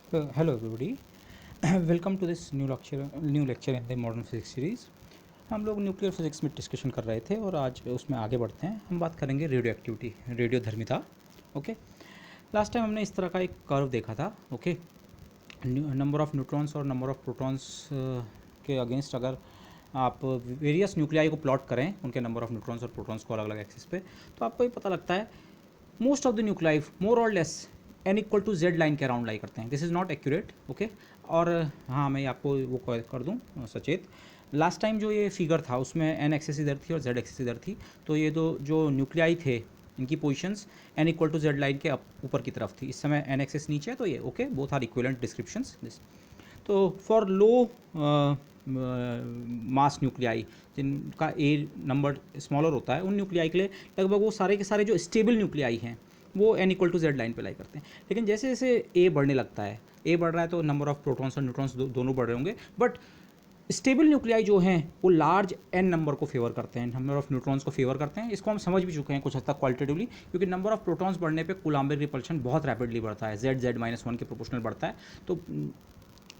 Hello everybody. Welcome to this new lecture in the modern physics series. हम लोग nuclear physics में discussion कर रहे थे और आज उसमें आगे बढ़ते हैं. हम बात करेंगे रेडियो एक्टिविटी, रेडियो धर्मिता. ओके, लास्ट टाइम हमने इस तरह का एक कर्व देखा था. ओके, नंबर ऑफ न्यूट्रॉन्स और नंबर ऑफ प्रोटॉन्स के अगेंस्ट अगर आप वेरियस न्यूक्लियाई को प्लॉट करें, उनके नंबर ऑफ न्यूट्रॉन्स और प्रोटॉन्स को अलग अलग एक्सिस पे, तो आपको ये पता लगता है most of the nuclei more और less n equal to Z line के अराउंड लाई करते हैं. This is not accurate. Okay, और हाँ, मैं आपको वो कर दूँ सचेत. लास्ट टाइम जो ये फिगर था उसमें n एक्सेस इधर थी और z एक्सेस इधर थी, तो ये दो जो न्यूक्लियाई थे इनकी positions n equal to Z line के ऊपर की तरफ थी. इस समय n एक्सेस नीचे है, तो ये okay, both are equivalent descriptions. This तो फॉर लो मास न्यूक्लियाई जिनका ए नंबर स्मॉलर होता है, उन न्यूक्लियाई के लिए लगभग वो सारे के सारे जो स्टेबल न्यूक्लियाई हैं वो n equal to Z line पे लाई करते हैं. लेकिन जैसे जैसे ए बढ़ने लगता है, ए बढ़ रहा है तो नंबर ऑफ प्रोटॉन्स और न्यूट्रॉन्स दोनों बढ़ रहे होंगे, बट स्टेबल न्यूक्लियाई जो हैं वो लार्ज n नंबर को फेवर करते हैं, नंबर ऑफ न्यूट्रॉन्स को फेवर करते हैं. इसको हम समझ भी चुके हैं कुछ हद तक क्वालिटेटिवली, क्योंकि नंबर ऑफ प्रोटॉन्स बढ़ने पे कूलम्बिक रिपल्शन बहुत रैपिडली बढ़ता है, z-1 के प्रोपोर्शनल बढ़ता है. तो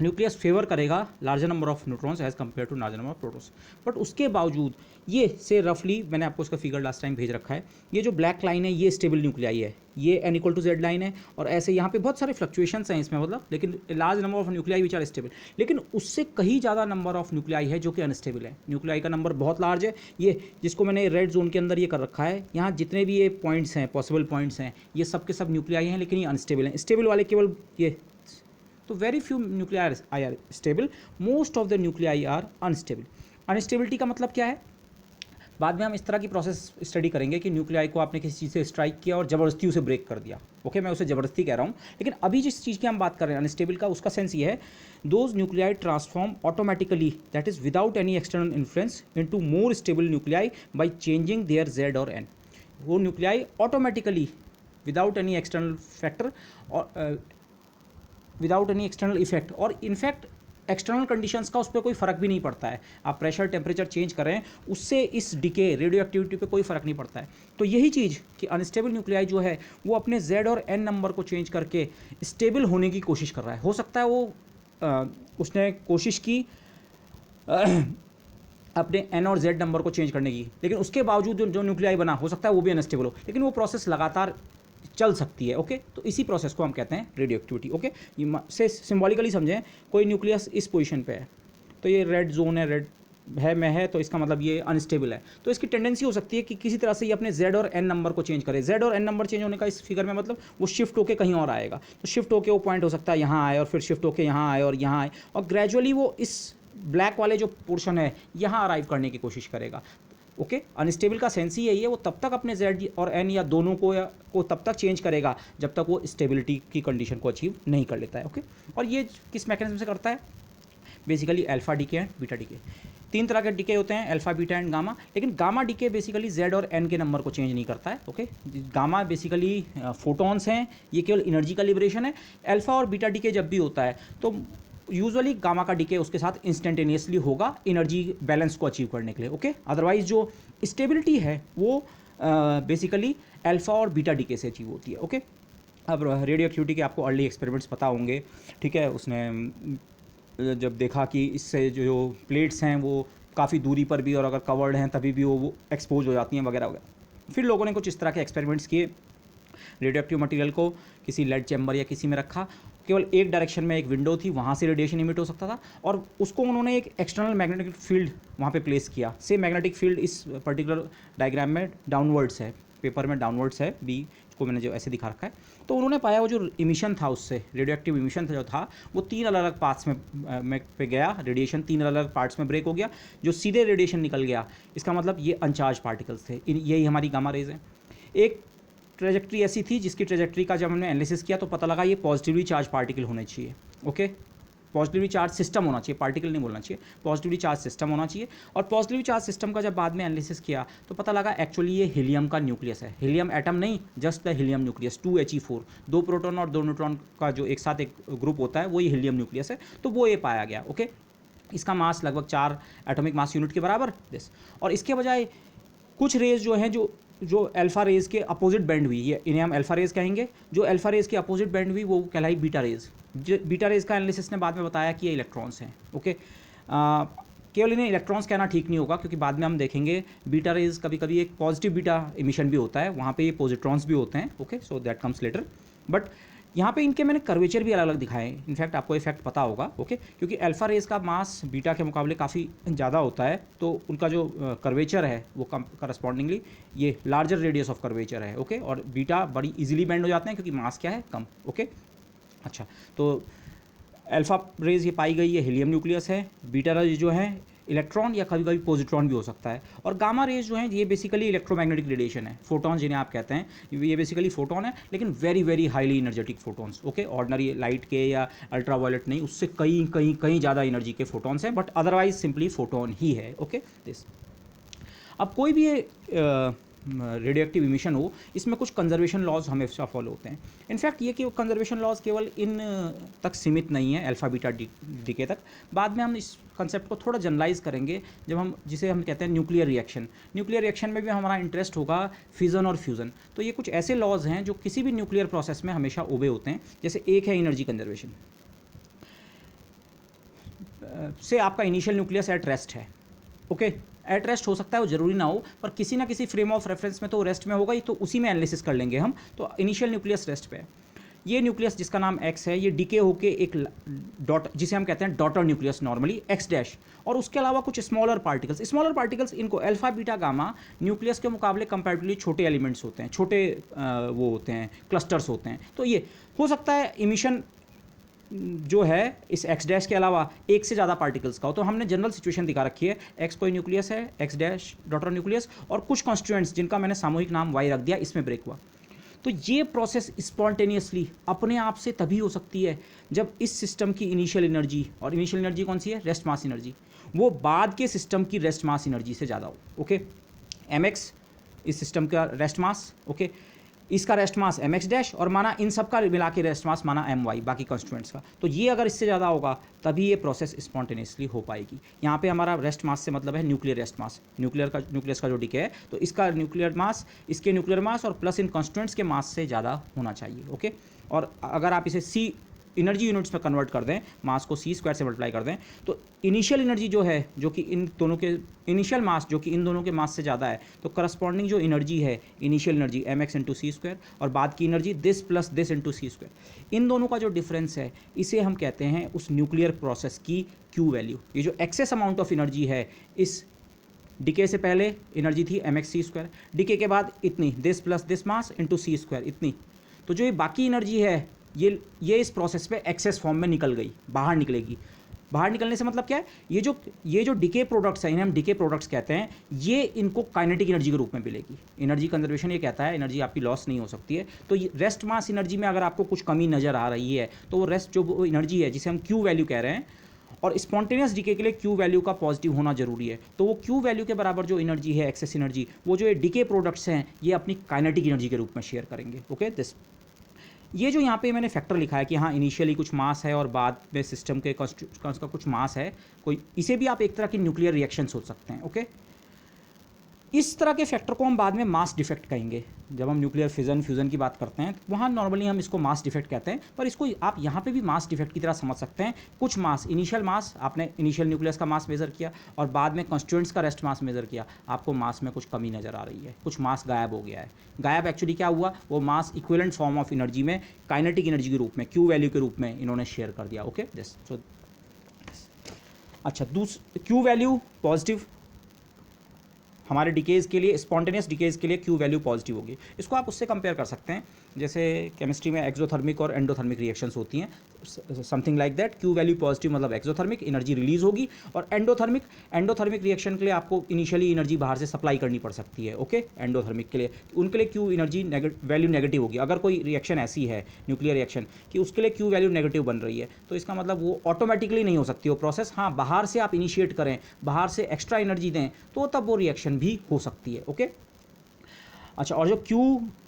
न्यूक्लियस फेवर करेगा larger number of neutrons as compare to larger number of protons. But उसके बावजूद ये से रफली, मैंने आपको इसका फिगर लास्ट टाइम भेज रखा है, ये जो ब्लैक लाइन है ये स्टेबल न्यूक्लियाई है, ये n equal to Z line है, और ऐसे यहाँ पे बहुत सारे फ्लक्चुएशंस हैं इसमें, मतलब, लेकिन large number of nuclei which are stable. लेकिन उससे कहीं ज़्यादा नंबर ऑफ न्यूक्लियाई है जो कि अनस्टेबल है. न्यूक्लियाई का नंबर बहुत लार्ज है, ये जिसको मैंने रेड जोन के अंदर ये कर रखा है. यहाँ जितने भी ये पॉइंट्स हैं, पॉसिबल पॉइंट्स हैं, ये सब के सब न्यूक्लियाई हैं, लेकिन ये अनस्टेबल हैं. स्टेबल वाले केवल ये. तो very few nuclei are stable, most of the nuclei are unstable. Instability का मतलब क्या है, बाद में हम इस तरह की प्रोसेस स्टडी करेंगे कि न्यूक्लियाई को आपने किसी चीज़ से स्ट्राइक किया और ज़बरदस्ती उसे ब्रेक कर दिया. ओके, मैं उसे ज़बरदस्ती कह रहा हूँ, लेकिन अभी जिस चीज़ की हम बात कर रहे हैं अनस्टेबल का, उसका सेंस ये है, those nuclei transform automatically, that is without any external influence, into more stable nuclei by changing their Z और एन. वो nuclei automatically without any external factor और विदाउट एनी एक्सटर्नल इफेक्ट, और in fact external conditions का उस पर कोई फ़र्क भी नहीं पड़ता है. आप प्रेशर टेम्परेचर चेंज करें, उससे इस डिके रेडियो एक्टिविटी पे कोई फ़र्क नहीं पड़ता है. तो यही चीज़ कि अनस्टेबल न्यूक्लियाई जो है वो अपने z और n नंबर को चेंज करके स्टेबल होने की कोशिश कर रहा है. हो सकता है वो उसने कोशिश की अपने n और z नंबर को चेंज करने की, लेकिन उसके बावजूद जो न्यूक्लियाई बना हो सकता है वो भी अनस्टेबल हो, लेकिन वो प्रोसेस लगातार चल सकती है. ओके, तो इसी प्रोसेस को हम कहते हैं रेडियो एक्टिविटी. ओके, ये से सिंबॉलिकली समझें, कोई न्यूक्लियस इस पोजीशन पे है, तो ये रेड जोन है, रेड है में है, तो इसका मतलब ये अनस्टेबल है. तो इसकी टेंडेंसी हो सकती है कि किसी तरह से ये अपने z और n नंबर को चेंज करे. z और n नंबर चेंज होने का इस फिगर में मतलब वो शिफ्ट होकर कहीं और आएगा. तो शिफ्ट होकर वो पॉइंट हो सकता है यहाँ आए, और फिर शिफ्ट होकर यहाँ आए और यहाँ आए, और ग्रेजुअली वो इस ब्लैक वाले जो पोर्शन है यहाँ अराइव करने की कोशिश करेगा. ओके, अनस्टेबल का सेंस ही यही है, वो तब तक अपने z और n या दोनों को तब तक चेंज करेगा जब तक वो स्टेबिलिटी की कंडीशन को अचीव नहीं कर लेता है. ओके, और ये किस मैकेनिज्म से करता है, basically alpha decay and beta decay. तीन तरह के डीके होते हैं, अल्फा, बीटा एंड गामा. लेकिन गामा डीके बेसिकली z और n के नंबर को चेंज नहीं करता है. ओके, गामा बेसिकली फोटॉन्स हैं, ये केवल एनर्जी का लिबरेशन है. अल्फा और बीटा डीके जब भी होता है तो यूजुअली गामा का डीके उसके साथ इंस्टेंटेनियसली होगा एनर्जी बैलेंस को अचीव करने के लिए. ओके, अदरवाइज जो स्टेबिलिटी है वो बेसिकली अल्फा और बीटा डीके से अचीव होती है. ओके, अब रेडियो एक्टिविटी के आपको अर्ली एक्सपेरिमेंट्स पता होंगे. ठीक है, उसने जब देखा कि इससे जो प्लेट्स हैं वो काफ़ी दूरी पर भी और अगर कवर्ड हैं तभी भी वो एक्सपोज हो जाती हैं वगैरह वगैरह. फिर लोगों ने कुछ इस तरह के एक्सपेरिमेंट्स किए, रेडियो एक्टिव मटीरियल को किसी लेड चैम्बर या किसी में रखा, केवल एक डायरेक्शन में एक विंडो थी, वहाँ से रेडिएशन इमिट हो सकता था, और उसको उन्होंने एक एक्सटर्नल मैग्नेटिक फील्ड वहाँ पे प्लेस किया. से मैग्नेटिक फील्ड इस पर्टिकुलर डायग्राम में डाउनवर्ड्स है, पेपर में डाउनवर्ड्स है, बी को मैंने जो ऐसे दिखा रखा है. तो उन्होंने पाया वो जो इमिशन था, उससे रेडियो एक्टिव इमिशन था जो था, वो तीन अलग अलग पार्ट्स में पे गया. रेडिएशन तीन अलग अलग पार्ट्स में ब्रेक हो गया. जो सीधे रेडिएशन निकल गया, इसका मतलब ये अनचार्ज पार्टिकल्स थे, यही हमारी गामा रेज है. एक ट्रेजेक्ट्री ऐसी थी जिसकी ट्रेजेक्ट्री का जब हमने एनालिसिस किया तो पता लगा ये पॉजिटिवली चार्ज पार्टिकल होने चाहिए. ओके, पॉजिटिवली चार्ज सिस्टम होना चाहिए, पार्टिकल नहीं बोलना चाहिए, पॉजिटिवली चार्ज सिस्टम होना चाहिए. और पॉजिटिवली चार्ज सिस्टम का जब बाद में एनालिसिस किया तो पता लगा एक्चुअली ये हीलियम का न्यूक्लियस है. हीलियम एटम नहीं, just the helium nucleus, 2He4, दो प्रोटॉन और दो न्यूट्रॉन का जो एक साथ एक ग्रुप होता है वो ये हीलियम न्यूक्लियस है. तो वो ये पाया गया. ओके, इसका मास लगभग 4 एटॉमिक मास यूनिट के बराबर दिस. और इसके बजाय कुछ रेज जो हैं जो जो अल्फा रेज के अपोजिट बैंड हुई, ये इन्हें हम अल्फा रेज कहेंगे, जो अल्फा रेज के अपोजिट बैंड हुई वो कहलाई बीटा रेज। बीटा रेज का एनालिसिस ने बाद में बताया कि ये इलेक्ट्रॉन्स हैं। ओके, केवल इन्हें इलेक्ट्रॉन्स कहना ठीक नहीं होगा, क्योंकि बाद में हम देखेंगे बीटा रेज कभी कभी एक पॉजिटिव बीटा इमिशन भी होता है, वहाँ पे ये पॉजिट्रॉन्स भी होते हैं। Okay, so that comes later. But यहाँ पे इनके मैंने कर्वेचर भी अलग अलग दिखाए हैं। इनफैक्ट आपको इफेक्ट पता होगा। ओके, क्योंकि अल्फा रेज का मास बीटा के मुकाबले काफ़ी ज़्यादा होता है, तो उनका जो कर्वेचर है वो कम करस्पॉन्डिंगली ये लार्जर रेडियस ऑफ कर्वेचर है। ओके, और बीटा बड़ी इजीली बेंड हो जाते हैं क्योंकि मास क्या है, कम। ओके, अच्छा, तो अल्फा रेज ये पाई गई, ये हीलियम न्यूक्लियस है। बीटा रेज जो है इलेक्ट्रॉन या कभी कभी पॉजिट्रॉन भी हो सकता है। और गामा रेज जो है ये बेसिकली इलेक्ट्रोमैग्नेटिक रेडिएशन है, फोटॉन जिन्हें आप कहते हैं, ये बेसिकली फोटॉन है, लेकिन very very highly energetic photons. Okay, ordinary light के या अल्ट्रावायलेट नहीं, उससे कई कई कई ज़्यादा एनर्जी के फोटॉन्स हैं, बट अदरवाइज सिंपली फोटॉन ही है। Okay, this. अब कोई भी रेडियो एक्टिव इमिशन हो, इसमें कुछ कंजर्वेशन लॉज हमेशा फॉलो होते हैं। इनफैक्ट ये कि कंजर्वेशन लॉज केवल इन तक सीमित नहीं है, अल्फा बीटा डीके तक। बाद में हम इस कंसेप्ट को थोड़ा जनरलाइज करेंगे जब हम जिसे हम कहते हैं न्यूक्लियर रिएक्शन। न्यूक्लियर रिएक्शन में भी हमारा इंटरेस्ट होगा फिजन और फ्यूज़न। तो ये कुछ ऐसे लॉज हैं जो किसी भी न्यूक्लियर प्रोसेस में हमेशा ओबे होते हैं। जैसे एक है एनर्जी कंजर्वेशन, से आपका इनिशियल न्यूक्लियस एट रेस्ट है। ओके, एट रेस्ट हो सकता है, वो जरूरी ना हो, पर किसी ना किसी फ्रेम ऑफ रेफरेंस में तो रेस्ट में होगा ही, तो उसी में एनालिसिस कर लेंगे हम। तो इनिशियल न्यूक्लियस रेस्ट पे है। ये न्यूक्लियस जिसका नाम एक्स है, ये डीके होके एक डॉट, जिसे हम कहते हैं daughter nucleus normally, x dash, और उसके अलावा कुछ स्मॉलर पार्टिकल्स इनको अल्फा बीटा गामा न्यूक्लियस के मुकाबले कंपैरेटिवली छोटे एलिमेंट्स होते हैं, छोटे वो होते हैं, क्लस्टर्स होते हैं। तो ये हो सकता है इमिशन जो है इस एक्स डैश के अलावा एक से ज़्यादा पार्टिकल्स का हो। तो हमने जनरल सिचुएशन दिखा रखी है, एक्स कोई न्यूक्लियस है, एक्स डैश डॉटर न्यूक्लियस, और कुछ कॉन्स्टिट्यूएंट्स जिनका मैंने सामूहिक नाम वाई रख दिया, इसमें ब्रेक हुआ। तो ये प्रोसेस स्पॉन्टेनियसली अपने आप से तभी हो सकती है जब इस सिस्टम की इनिशियल एनर्जी, और इनिशियल एनर्जी कौन सी है, रेस्ट मास एनर्जी, वो बाद के सिस्टम की रेस्ट मास एनर्जी से ज़्यादा हो। ओके, एम एक्स इस सिस्टम का रेस्ट मास, ओके, इसका rest mass M X dash, और माना इन सब का मिला के रेस्ट मास माना एम वाई, बाकी कॉन्स्टिट्यूएंट्स का। तो ये अगर इससे ज़्यादा होगा तभी ये प्रोसेस स्पॉन्टेनियसली हो पाएगी। यहाँ पे हमारा रेस्ट मास से मतलब है न्यूक्लियर रेस्ट मास, न्यूक्लियस का जो डीके है, तो इसका न्यूक्लियर मास, इसके न्यूक्लियर मास और प्लस इन कॉन्स्टिट्यूएंट्स के मास से ज़्यादा होना चाहिए। ओके, और अगर आप इसे सी एनर्जी यूनिट्स में कन्वर्ट कर दें, मास को सी स्क्वायर से मल्टीप्लाई कर दें, तो इनिशियल एनर्जी जो है, जो कि इन दोनों के इनिशियल मास जो कि इन दोनों के मास से ज़्यादा है, तो करस्पॉन्डिंग जो एनर्जी है initial energy M X into C square, और बाद की energy this plus this into C square, इन दोनों का जो डिफरेंस है इसे हम कहते हैं उस न्यूक्लियर प्रोसेस की क्यू वैल्यू। ये जो एक्सेस अमाउंट ऑफ एनर्जी है, इस डीके से पहले एनर्जी थी M X C square, decay के बाद इतनी, this plus this mass into C square इतनी, तो जो ये बाकी एनर्जी है ये इस प्रोसेस पे एक्सेस फॉर्म में निकल गई, बाहर निकलेगी। बाहर निकलने से मतलब क्या है, ये जो डीके प्रोडक्ट्स हैं, इन्हें हम डीके प्रोडक्ट्स कहते हैं, ये इनको काइनेटिक एनर्जी के रूप में मिलेगी। एनर्जी कंजर्वेशन ये कहता है एनर्जी आपकी लॉस नहीं हो सकती है। तो ये रेस्ट मास एनर्जी में अगर आपको कुछ कमी नज़र आ रही है, तो वो रेस्ट जो एनर्जी है जिसे हम क्यू वैल्यू कह रहे हैं, और स्पॉन्टेनियस डीके के लिए क्यू वैल्यू का पॉजिटिव होना जरूरी है। तो वो क्यू वैल्यू के बराबर जो एनर्जी है, एक्सेस एनर्जी, वो जो ये डीके प्रोडक्ट्स हैं ये अपनी काइनेटिक एनर्जी के रूप में शेयर करेंगे। ओके, दिस ये जो यहाँ पे मैंने फैक्टर लिखा है कि हाँ इनिशियली कुछ मास है और बाद में सिस्टम के कॉन्स्टिट्यूएंट्स का कुछ मास है, कोई इसे भी आप एक तरह की न्यूक्लियर रिएक्शन सोच सकते हैं। ओके, इस तरह के फैक्टर को हम बाद में मास डिफेक्ट कहेंगे। जब हम न्यूक्लियर फ्यूज़न की बात करते हैं तो वहाँ नॉर्मली हम इसको मास डिफेक्ट कहते हैं, पर इसको आप यहाँ पे भी मास डिफेक्ट की तरह समझ सकते हैं। कुछ मास, इनिशियल मास, आपने इनिशियल न्यूक्लियस का मास मेज़र किया और बाद में कॉन्स्टिट्यूएंट्स का रेस्ट मास मेज़र किया, आपको मास में कुछ कमी नज़र आ रही है, कुछ मास गायब हो गया है। गायब एक्चुअली क्या हुआ, वो मास इक्विवेलेंट फॉर्म ऑफ एनर्जी में काइनेटिक एनर्जी के रूप में, क्यू वैल्यू के रूप में इन्होंने शेयर कर दिया। Okay, this. सो अच्छा, क्यू वैल्यू पॉजिटिव हमारे डिकेज़ के लिए, स्पॉन्टेनियस डिकेज़ के लिए क्यू वैल्यू पॉजिटिव होगी। इसको आप उससे कंपेयर कर सकते हैं जैसे केमिस्ट्री में एक्सोथर्मिक और एंडोथर्मिक रिएक्शंस होती हैं, something like that. Q value positive मतलब एक्सोथर्मिक, एनर्जी रिलीज होगी, और एंडोथर्मिक रिएक्शन के लिए आपको इनिशियली एनर्जी बाहर से सप्लाई करनी पड़ सकती है। ओके, एंडोथर्मिक के लिए, उनके लिए क्यू एनर्जी वैल्यू नेगेटिव होगी। अगर कोई रिएक्शन ऐसी है न्यूक्लियर रिएक्शन कि उसके लिए क्यू वैल्यू नेगेटिव बन रही है, तो इसका मतलब वो ऑटोमेटिकली नहीं हो सकती वो प्रोसेस। हाँ, बाहर से आप इनिशिएट करें, बाहर से एक्स्ट्रा एनर्जी दें, तो तब वो रिएक्शन भी हो सकती है। ओके, अच्छा, और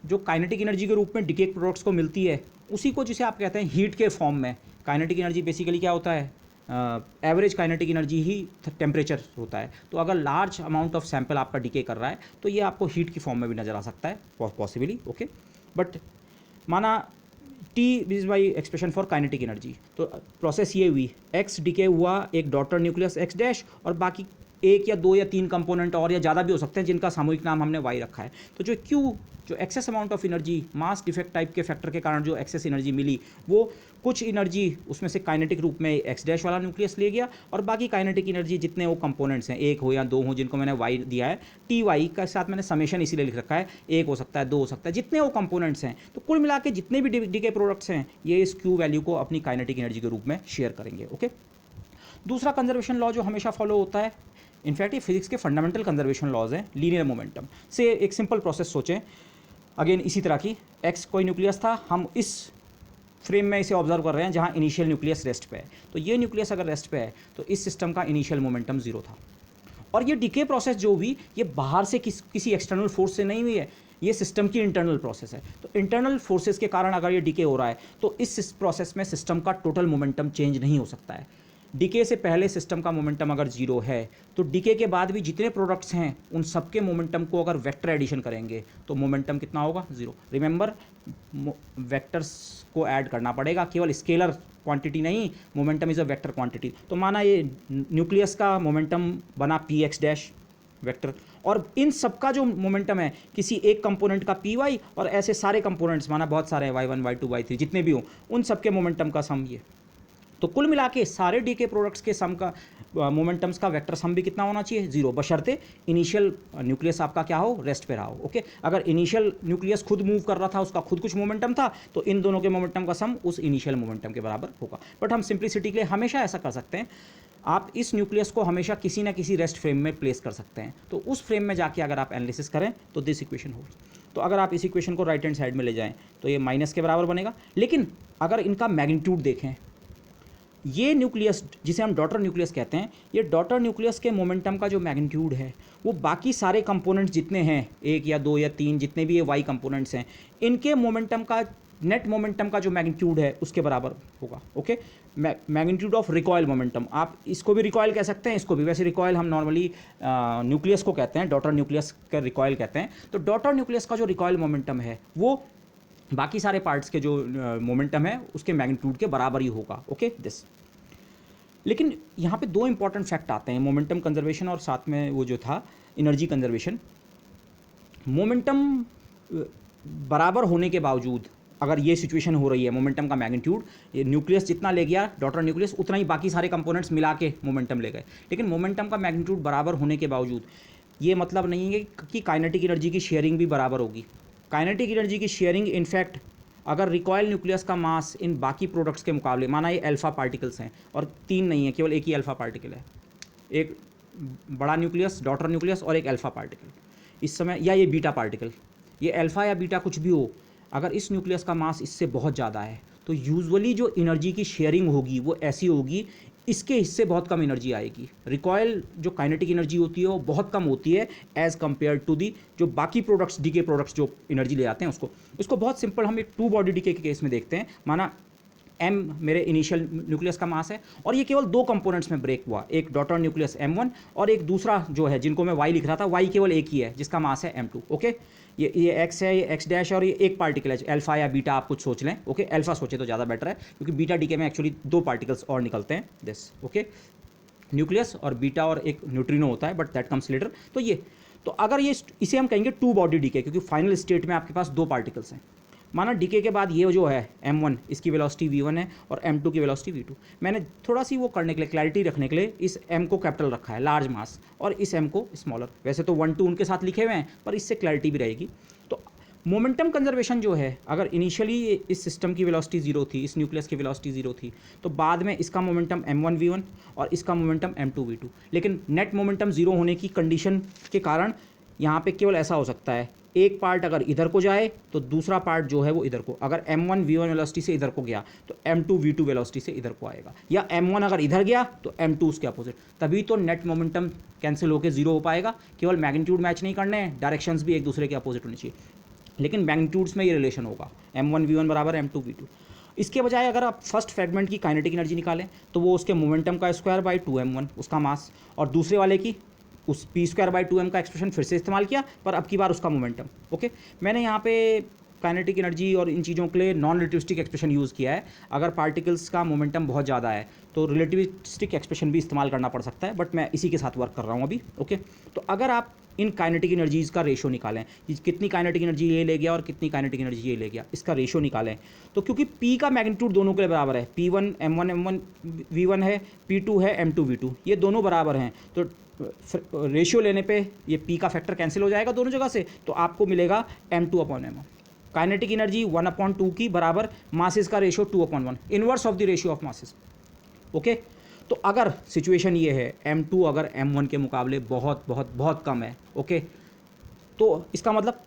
जो काइनेटिक एनर्जी के रूप में डीके प्रोडक्ट्स को मिलती है, उसी को जिसे आप कहते हैं हीट के फॉर्म में। काइनेटिक एनर्जी बेसिकली क्या होता है, एवरेज काइनेटिक एनर्जी ही टेम्परेचर होता है। तो अगर लार्ज अमाउंट ऑफ सैंपल आपका डिके कर रहा है तो ये आपको हीट की फॉर्म में भी नज़र आ सकता है पॉसिबली, ओके। बट माना T is by expression for kinetic energy, तो प्रोसेस ये हुई, X डिके हुआ एक डॉटर न्यूक्लियस X डैश और बाकी एक या दो या तीन कंपोनेंट और या ज़्यादा भी हो सकते हैं जिनका सामूहिक नाम हमने Y रखा है। तो जो Q जो excess amount of energy mass defect type के फैक्टर के कारण जो एक्सेस एनर्जी मिली, वो कुछ एनर्जी उसमें से काइनेटिक रूप में X डैश वाला न्यूक्लियस ले गया और बाकी काइनेटिक एनर्जी जितने वो कंपोनेंट्स हैं, एक हो या दो हो, जिनको मैंने Y दिया है, TY का साथ मैंने समेशन इसीलिए लिख रखा है, एक हो सकता है, दो हो सकता है, जितने वो कंपोनेंट्स हैं, तो कुल मिला के जितने भी डीके प्रोडक्ट्स हैं ये इस Q वैल्यू को अपनी काइनेटिक एनर्जी के रूप में शेयर करेंगे, ओके। दूसरा कंजर्वेशन लॉ जो हमेशा फॉलो होता है, इनफैक्ट ये फिजिक्स के फंडामेंटल कंजर्वेशन लॉज हैं, लीनियर मोमेंटम से एक सिंपल प्रोसेस सोचें, अगेन इसी तरह की, X कोई न्यूक्लियस था, हम इस फ्रेम में इसे ऑब्जर्व कर रहे हैं जहां इनिशियल न्यूक्लियस रेस्ट पे है, तो ये न्यूक्लियस अगर रेस्ट पे है तो इस सिस्टम का इनिशियल मोमेंटम जीरो था। और ये डिके प्रोसेस जो हुई ये बाहर से किसी एक्सटर्नल फोर्स से नहीं हुई है, ये सिस्टम की इंटरनल प्रोसेस है। तो इंटरनल फोर्सेस के कारण अगर ये डिके हो रहा है तो इस प्रोसेस में सिस्टम का टोटल मोमेंटम चेंज नहीं हो सकता है। डिके से पहले सिस्टम का मोमेंटम अगर जीरो है तो डिके के बाद भी जितने प्रोडक्ट्स हैं उन सबके मोमेंटम को अगर वेक्टर एडिशन करेंगे तो मोमेंटम कितना होगा, जीरो। रिमेंबर, वेक्टर्स को ऐड करना पड़ेगा, केवल स्केलर क्वांटिटी नहीं, momentum is a vector quantity. तो माना ये न्यूक्लियस का मोमेंटम बना px डैश वेक्टर, और इन सबका जो मोमेंटम है किसी एक कंपोनेंट का py और ऐसे सारे कंपोनेंट्स, माना बहुत सारे हैं, y1 y2 y3 जितने भी हो, उन सबके मोमेंटम का सम ये। तो कुल मिला के सारे डीके प्रोडक्ट्स के सम का मोमेंटम्स का वेक्टर सम भी कितना होना चाहिए, जीरो, बशर्ते इनिशियल न्यूक्लियस आपका क्या हो, रेस्ट पे रहा हो, ओके। अगर इनिशियल न्यूक्लियस खुद मूव कर रहा था, उसका खुद कुछ मोमेंटम था, तो इन दोनों के मोमेंटम का सम उस इनिशियल मोमेंटम के बराबर होगा। बट हम सिंप्लिसिटी के लिए हमेशा ऐसा कर सकते हैं, आप इस न्यूक्लियस को हमेशा किसी ना किसी रेस्ट फ्रेम में प्लेस कर सकते हैं, तो उस फ्रेम में जाके अगर आप एनालिसिस करें तो दिस इक्वेशन हो। तो अगर आप इस इक्वेशन को राइट हैंड साइड में ले जाएं तो ये माइनस के बराबर बनेगा। लेकिन अगर इनका मैग्नीट्यूड देखें, ये न्यूक्लियस जिसे हम डॉटर न्यूक्लियस कहते हैं, ये डॉटर न्यूक्लियस के मोमेंटम का जो मैग्नीट्यूड है वो बाकी सारे कंपोनेंट्स जितने हैं, एक या दो या तीन, जितने भी ये वाई कंपोनेंट्स हैं, इनके मोमेंटम का, नेट मोमेंटम का जो मैग्नीट्यूड है उसके बराबर होगा, okay. Magnitude of recoil momentum, आप इसको भी रिकॉयल कह सकते हैं, इसको भी। वैसे रिकॉयल हम नॉर्मली न्यूक्लियस को कहते हैं, डॉटर न्यूक्लियस का रिकॉयल कहते हैं। तो डॉटर न्यूक्लियस का जो रिकॉयल मोमेंटम है वो बाकी सारे पार्ट्स के जो मोमेंटम है उसके मैग्नीट्यूड के बराबर ही होगा, ओके दिस। लेकिन यहाँ पे दो इंपॉर्टेंट फैक्ट आते हैं, मोमेंटम कंजर्वेशन और साथ में वो जो था एनर्जी कंजर्वेशन। मोमेंटम बराबर होने के बावजूद अगर ये सिचुएशन हो रही है, मोमेंटम का मैग्नीट्यूड, ये न्यूक्लियस जितना ले गया डॉटर न्यूक्लियस उतना ही बाकी सारे कंपोनेंट्स मिला के मोमेंटम ले गए, लेकिन मोमेंटम का मैग्नीट्यूड बराबर होने के बावजूद ये मतलब नहीं है कि काइनेटिक एनर्जी की शेयरिंग भी बराबर होगी। काइनेटिक एनर्जी की शेयरिंग इनफैक्ट अगर रिकॉयल न्यूक्लियस का मास इन बाकी प्रोडक्ट्स के मुकाबले, माना ये अल्फा पार्टिकल्स हैं और तीन नहीं है, केवल एक ही अल्फा पार्टिकल है, एक बड़ा न्यूक्लियस डॉटर न्यूक्लियस और एक अल्फा पार्टिकल इस समय, या ये बीटा पार्टिकल, ये अल्फा या बीटा कुछ भी हो, अगर इस न्यूक्लियस का मास इससे बहुत ज़्यादा है तो यूजुअली जो एनर्जी की शेयरिंग होगी वो ऐसी होगी, इसके हिस्से बहुत कम एनर्जी आएगी। रिकॉयल जो काइनेटिक एनर्जी होती है वो बहुत कम होती है एज़ कम्पेयर टू दी जो बाकी प्रोडक्ट्स, डीके प्रोडक्ट्स जो एनर्जी ले आते हैं उसको। इसको बहुत सिंपल हम एक टू बॉडी डीके के केस में देखते हैं। माना m मेरे इनिशियल न्यूक्लियस का मास है और ये केवल दो कंपोनेंट्स में ब्रेक हुआ, एक डॉटर न्यूक्लियस m1 और एक दूसरा जो है जिनको मैं y लिख रहा था, y केवल एक ही है जिसका मास है m2, ओके। ये x है, ये x डैश और ये एक पार्टिकल है, अल्फा या बीटा आप कुछ सोच लें, ओके। अल्फा सोचे तो ज़्यादा बेटर है क्योंकि बीटा डीके में एक्चुअली दो पार्टिकल्स और निकलते हैं, दिस, ओके। न्यूक्लियस और बीटा और एक न्यूट्रिनो होता है, बट दैट कम्स लेटर। तो ये, तो अगर ये इसे हम कहेंगे टू बॉडी डीके, क्योंकि फाइनल स्टेट में आपके पास दो पार्टिकल्स हैं। माना डीके के बाद ये जो है m1, इसकी वेलोसिटी v1 है और m2 की वेलोसिटी v2। मैंने थोड़ा सी वो करने के लिए, क्लैरिटी रखने के लिए इस m को कैपिटल रखा है, लार्ज मास, और इस m को स्मॉलर। वैसे तो 1 2 उनके साथ लिखे हुए हैं पर इससे क्लैरिटी भी रहेगी। तो मोमेंटम कंजर्वेशन जो है, अगर इनिशियली इस सिस्टम की वेलोसिटी जीरो थी, इस न्यूक्लियस की वेलोसिटी जीरो थी, तो बाद में इसका मोमेंटम m1 v1 और इसका मोमेंटम m2 v2। लेकिन नेट मोमेंटम जीरो होने की कंडीशन के कारण यहाँ पे केवल ऐसा हो सकता है, एक पार्ट अगर इधर को जाए तो दूसरा पार्ट जो है वो इधर को, अगर m1 v1 वेलोसिटी से इधर को गया तो m2 v2 वेलोसिटी से इधर को आएगा, या m1 अगर इधर गया तो m2 उसके अपोजिट, तभी तो नेट मोमेंटम कैंसिल होकर जीरो हो पाएगा। केवल मैग्नीट्यूड मैच नहीं करने हैं, डायरेक्शंस भी एक दूसरे के अपोजिट होनी चाहिए, लेकिन मैग्नीट्यूड्स में ये रिलेशन होगा, m1 v1 बराबर m2 v2। इसके बजाय अगर आप फर्स्ट फ्रेगमेंट की काइनेटिक एनर्जी निकालें तो वो उसके मोमेंटम का स्क्वायर बाई 2m1 उसका मास, और दूसरे वाले की उस p²/2m का एक्सप्रेशन फिर से इस्तेमाल किया, पर अब की बार उसका मोमेंटम। ओके, मैंने यहाँ पे काइनेटिक एनर्जी और इन चीज़ों के लिए नॉन रिलेटिविस्टिक एक्सप्रेशन यूज़ किया है। अगर पार्टिकल्स का मोमेंटम बहुत ज़्यादा है तो रिलेटिविस्टिक एक्सप्रेशन भी इस्तेमाल करना पड़ सकता है, बट मैं इसी के साथ वर्क कर रहा हूँ अभी। ओके, तो अगर आप इन काइनेटिक एनर्जीज़ का रेशो निकालें कि कितनी काइनेटिक एनर्जी ये ले गया और कितनी काइनेटिक एनर्जी ये ले गया, इसका रेशो निकालें, तो क्योंकि P का मैग्नीट्यूड दोनों के लिए बराबर है, P1 M1 M1 V1 है, P2 है M2 V2, ये दोनों बराबर हैं, तो रेशियो लेने पे ये P का फैक्टर कैंसिल हो जाएगा दोनों जगह से, तो आपको मिलेगा M2/M1। काइनेटिक एनर्जी 1/2 की बराबर मासेस का ratio 2/1, inverse of the ratio of masses. Okay, तो अगर सिचुएशन ये है M2 अगर M1 के मुकाबले बहुत बहुत बहुत कम है, ओके, तो इसका मतलब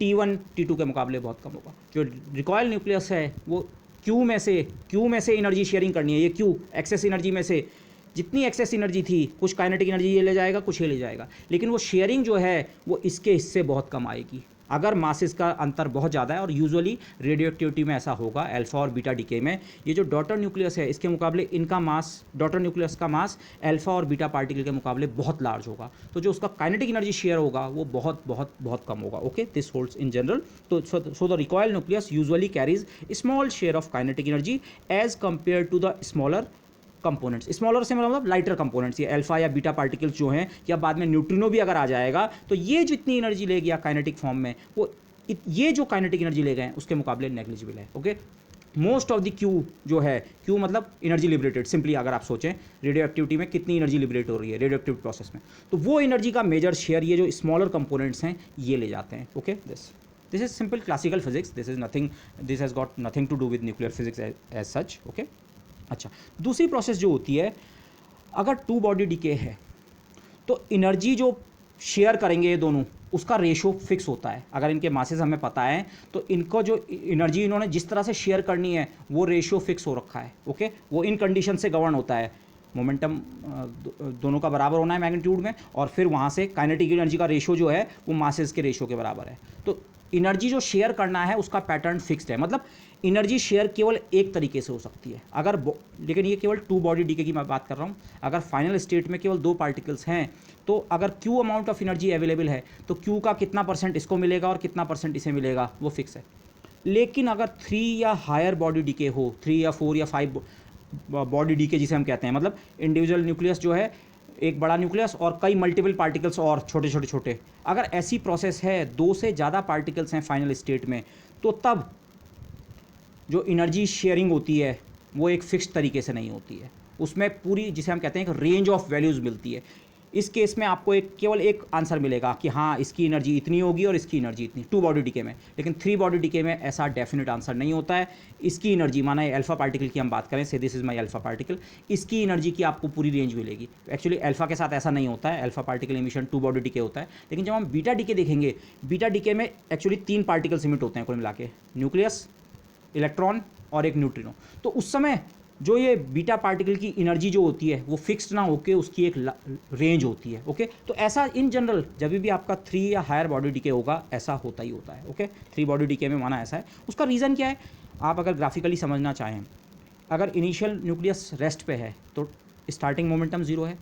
T1 T2 के मुकाबले बहुत कम होगा। जो रिकॉयल न्यूक्लियस है वो Q में से एनर्जी शेयरिंग करनी है, ये Q एक्सेस एनर्जी में से जितनी एक्सेस एनर्जी थी, कुछ काइनेटिक एनर्जी ये ले जाएगा, कुछ ये ले जाएगा, लेकिन वो शेयरिंग जो है वो इसके हिस्से बहुत कम आएगी अगर मासेस का अंतर बहुत ज़्यादा है। और यूजुअली रेडियो एक्टिविटी में ऐसा होगा, अल्फा और बीटा डीके में। ये जो डॉटर न्यूक्लियस है इसके मुकाबले इनका मास, डॉटर न्यूक्लियस का मास अल्फा और बीटा पार्टिकल के मुकाबले बहुत लार्ज होगा, तो जो उसका काइनेटिक एनर्जी शेयर होगा वो बहुत बहुत बहुत कम होगा। Okay, this holds in general. तो so the recoil nucleus usually carries small share of kinetic energy as compare to the smaller components. Smaller से मतलब लाइटर कंपोनेंट्स, ये अल्फा या बीटा पार्टिकल्स जो हैं, या बाद में न्यूट्रिनो भी अगर आ जाएगा तो ये जितनी एनर्जी ले गया काइनेटिक फॉर्म में, वो ये जो काइनेटिक एनर्जी ले गए उसके मुकाबले नेग्लिजिबल है। Okay, most of the Q जो है, क्यू मतलब एनर्जी लिबरेटेड, सिंपली अगर आप सोचें रेडियो एक्टिविटी में कितनी एनर्जी लिबरेट हो रही है रेडियो एक्टिव प्रोसेस में, तो वो एनर्जी का मेजर शेयर ये जो स्मॉलर कंपोनेंट्स हैं ये ले जाते हैं। Okay, this is simple classical physics, this has got nothing to do with nuclear physics as such. Okay, अच्छा, दूसरी प्रोसेस जो होती है, अगर टू बॉडी डीके है तो एनर्जी जो शेयर करेंगे ये दोनों, उसका रेशो फिक्स होता है। अगर इनके मासेस हमें पता है तो इनको जो एनर्जी इन्होंने जिस तरह से शेयर करनी है वो रेशो फिक्स हो रखा है। ओके, वो इन कंडीशन से गवर्न होता है, मोमेंटम दोनों का बराबर होना है मैग्नीट्यूड में, और फिर वहाँ से काइनेटिक एनर्जी का रेशो जो है वो मासेस के रेशो के बराबर है। तो एनर्जी जो शेयर करना है उसका पैटर्न फिक्स्ड है, मतलब एनर्जी शेयर केवल एक तरीके से हो सकती है अगर, लेकिन ये केवल टू बॉडी डीके की मैं बात कर रहा हूँ। अगर फाइनल स्टेट में केवल दो पार्टिकल्स हैं तो अगर Q amount of energy available है तो Q का कितना % इसको मिलेगा और कितना % इसे मिलेगा वो फिक्स है। लेकिन अगर 3 या हायर बॉडी डीके हो, 3 या 4 या 5 बॉडी डीके जिसे हम कहते हैं, मतलब इंडिविजुअल न्यूक्लियस जो है, एक बड़ा न्यूक्लियस और कई मल्टीपल पार्टिकल्स और छोटे छोटे छोटे, अगर ऐसी प्रोसेस है, 2 से ज़्यादा पार्टिकल्स हैं फाइनल स्टेट में, तो तब जो एनर्जी शेयरिंग होती है वो एक फिक्स्ड तरीके से नहीं होती है, उसमें पूरी जिसे हम कहते हैं एक रेंज ऑफ वैल्यूज़ मिलती है। इस केस में आपको केवल एक आंसर मिलेगा कि हाँ इसकी एनर्जी इतनी होगी और इसकी एनर्जी इतनी, टू बॉडी डीके में। लेकिन 3 बॉडी डीके में ऐसा डेफिनेट आंसर नहीं होता है। इसकी एनर्जी, माना अल्फा पार्टिकल की हम बात करें, से this is my alpha particle, इसकी एनर्जी की आपको पूरी रेंज मिलेगी। एक्चुअली अल्फा के साथ ऐसा नहीं होता है, alpha particle emission 2 body decay होता है। लेकिन जब हम बीटा डीके देखेंगे, बीटा डीके में एक्चुअली 3 पार्टिकल्स इमिट होते हैं कुल मिला के, न्यूक्लियस, इलेक्ट्रॉन और एक न्यूट्रिनो। तो उस समय जो ये बीटा पार्टिकल की एनर्जी जो होती है वो फिक्स्ड ना होके उसकी एक रेंज होती है। ओके, तो ऐसा इन जनरल जब भी आपका 3 या हायर बॉडी डीके होगा ऐसा होता ही होता है। ओके, 3 बॉडी डीके में माना ऐसा है। उसका रीज़न क्या है, आप अगर ग्राफिकली समझना चाहें, अगर इनिशियल न्यूक्लियस रेस्ट पे है तो स्टार्टिंग मोमेंटम 0 है,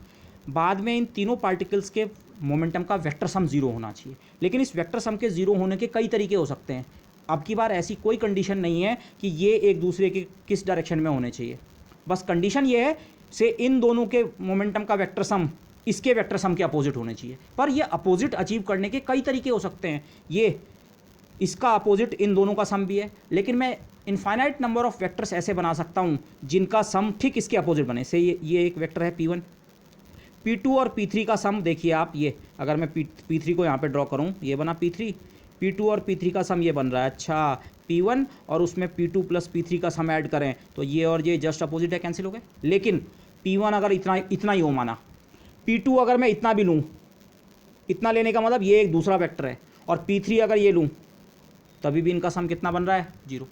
बाद में इन तीनों पार्टिकल्स के मोमेंटम का वेक्टर सम 0 होना चाहिए। लेकिन इस वेक्टर सम के 0 होने के कई तरीके हो सकते हैं। अब की बार ऐसी कोई कंडीशन नहीं है कि ये एक दूसरे के किस डायरेक्शन में होने चाहिए, बस कंडीशन ये है से इन दोनों के मोमेंटम का वेक्टर सम इसके वेक्टर सम के अपोजिट होने चाहिए। पर ये अपोजिट अचीव करने के कई तरीके हो सकते हैं। ये इसका अपोजिट इन दोनों का सम भी है, लेकिन मैं इनफाइनाइट नंबर ऑफ वेक्टर्स ऐसे बना सकता हूँ जिनका सम ठीक इसके अपोजिट बने। से ये एक वेक्टर है P1, P2 और P3 का सम देखिए आप, ये अगर मैं P3 को यहाँ पे ड्रॉ करूँ, ये बना P3, P2 और P3 का सम ये बन रहा है। अच्छा, P1 और उसमें P2 प्लस P3 का सम ऐड करें तो ये और ये जस्ट अपोजिट है, कैंसिल हो गए। लेकिन P1 अगर इतना ही हो माना, P2 अगर मैं इतना भी लूँ, इतना लेने का मतलब ये एक दूसरा वेक्टर है, और P3 अगर ये लूँ तभी भी इनका सम कितना बन रहा है, 0।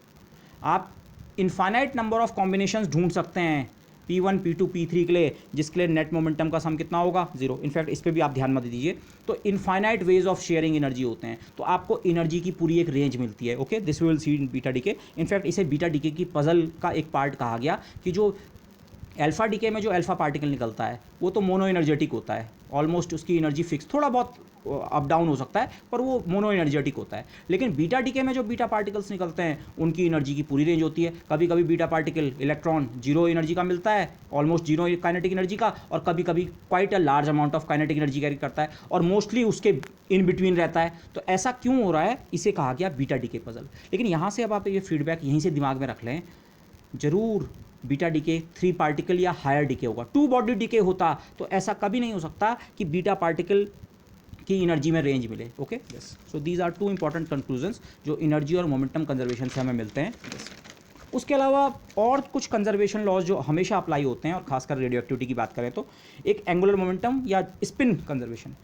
आप इनफाइनाइट नंबर ऑफ कॉम्बिनेशंस ढूंढ सकते हैं P1 P2 P3 के लिए, जिसके लिए नेट मोमेंटम का सम कितना होगा 0। इनफैक्ट इस पर भी आप ध्यान मत दीजिए। तो infinite ways of sharing energy होते हैं, तो आपको एनर्जी की पूरी एक रेंज मिलती है। Okay, this will see in beta decay. In fact इसे बीटा डीके की पजल का एक पार्ट कहा गया कि जो अल्फा डीके में जो अल्फा पार्टिकल निकलता है वो तो मोनो एनर्जेटिक होता है, ऑलमोस्ट उसकी एनर्जी फिक्स, थोड़ा बहुत अप डाउन हो सकता है पर वो मोनो एनर्जेटिक होता है। लेकिन बीटा डीके में जो बीटा पार्टिकल्स निकलते हैं उनकी एनर्जी की पूरी रेंज होती है। कभी कभी beta particle electron zero energy का मिलता है, ऑलमोस्ट जीरो काइनेटिक एनर्जी का, और कभी कभी quite a large amount of kinetic energy carry करता है, और मोस्टली उसके इन बिटवीन रहता है। तो ऐसा क्यों हो रहा है, इसे कहा गया बीटा डीके पजल। लेकिन यहाँ से अब आप ये फीडबैक यहीं से दिमाग में रख लें, जरूर बीटा डीके 3 पार्टिकल या हायर डीके होगा। 2 बॉडी डीके होता तो ऐसा कभी नहीं हो सकता कि बीटा पार्टिकल की एनर्जी में रेंज मिले। Okay, yes, so these are 2 important conclusions जो एनर्जी और मोमेंटम कंजर्वेशन से हमें मिलते हैं। उसके अलावा और कुछ कंजर्वेशन लॉज जो हमेशा अप्लाई होते हैं, और खासकर रेडियो एक्टिविटी की बात करें तो एक एंगुलर मोमेंटम या स्पिन कंजर्वेशन।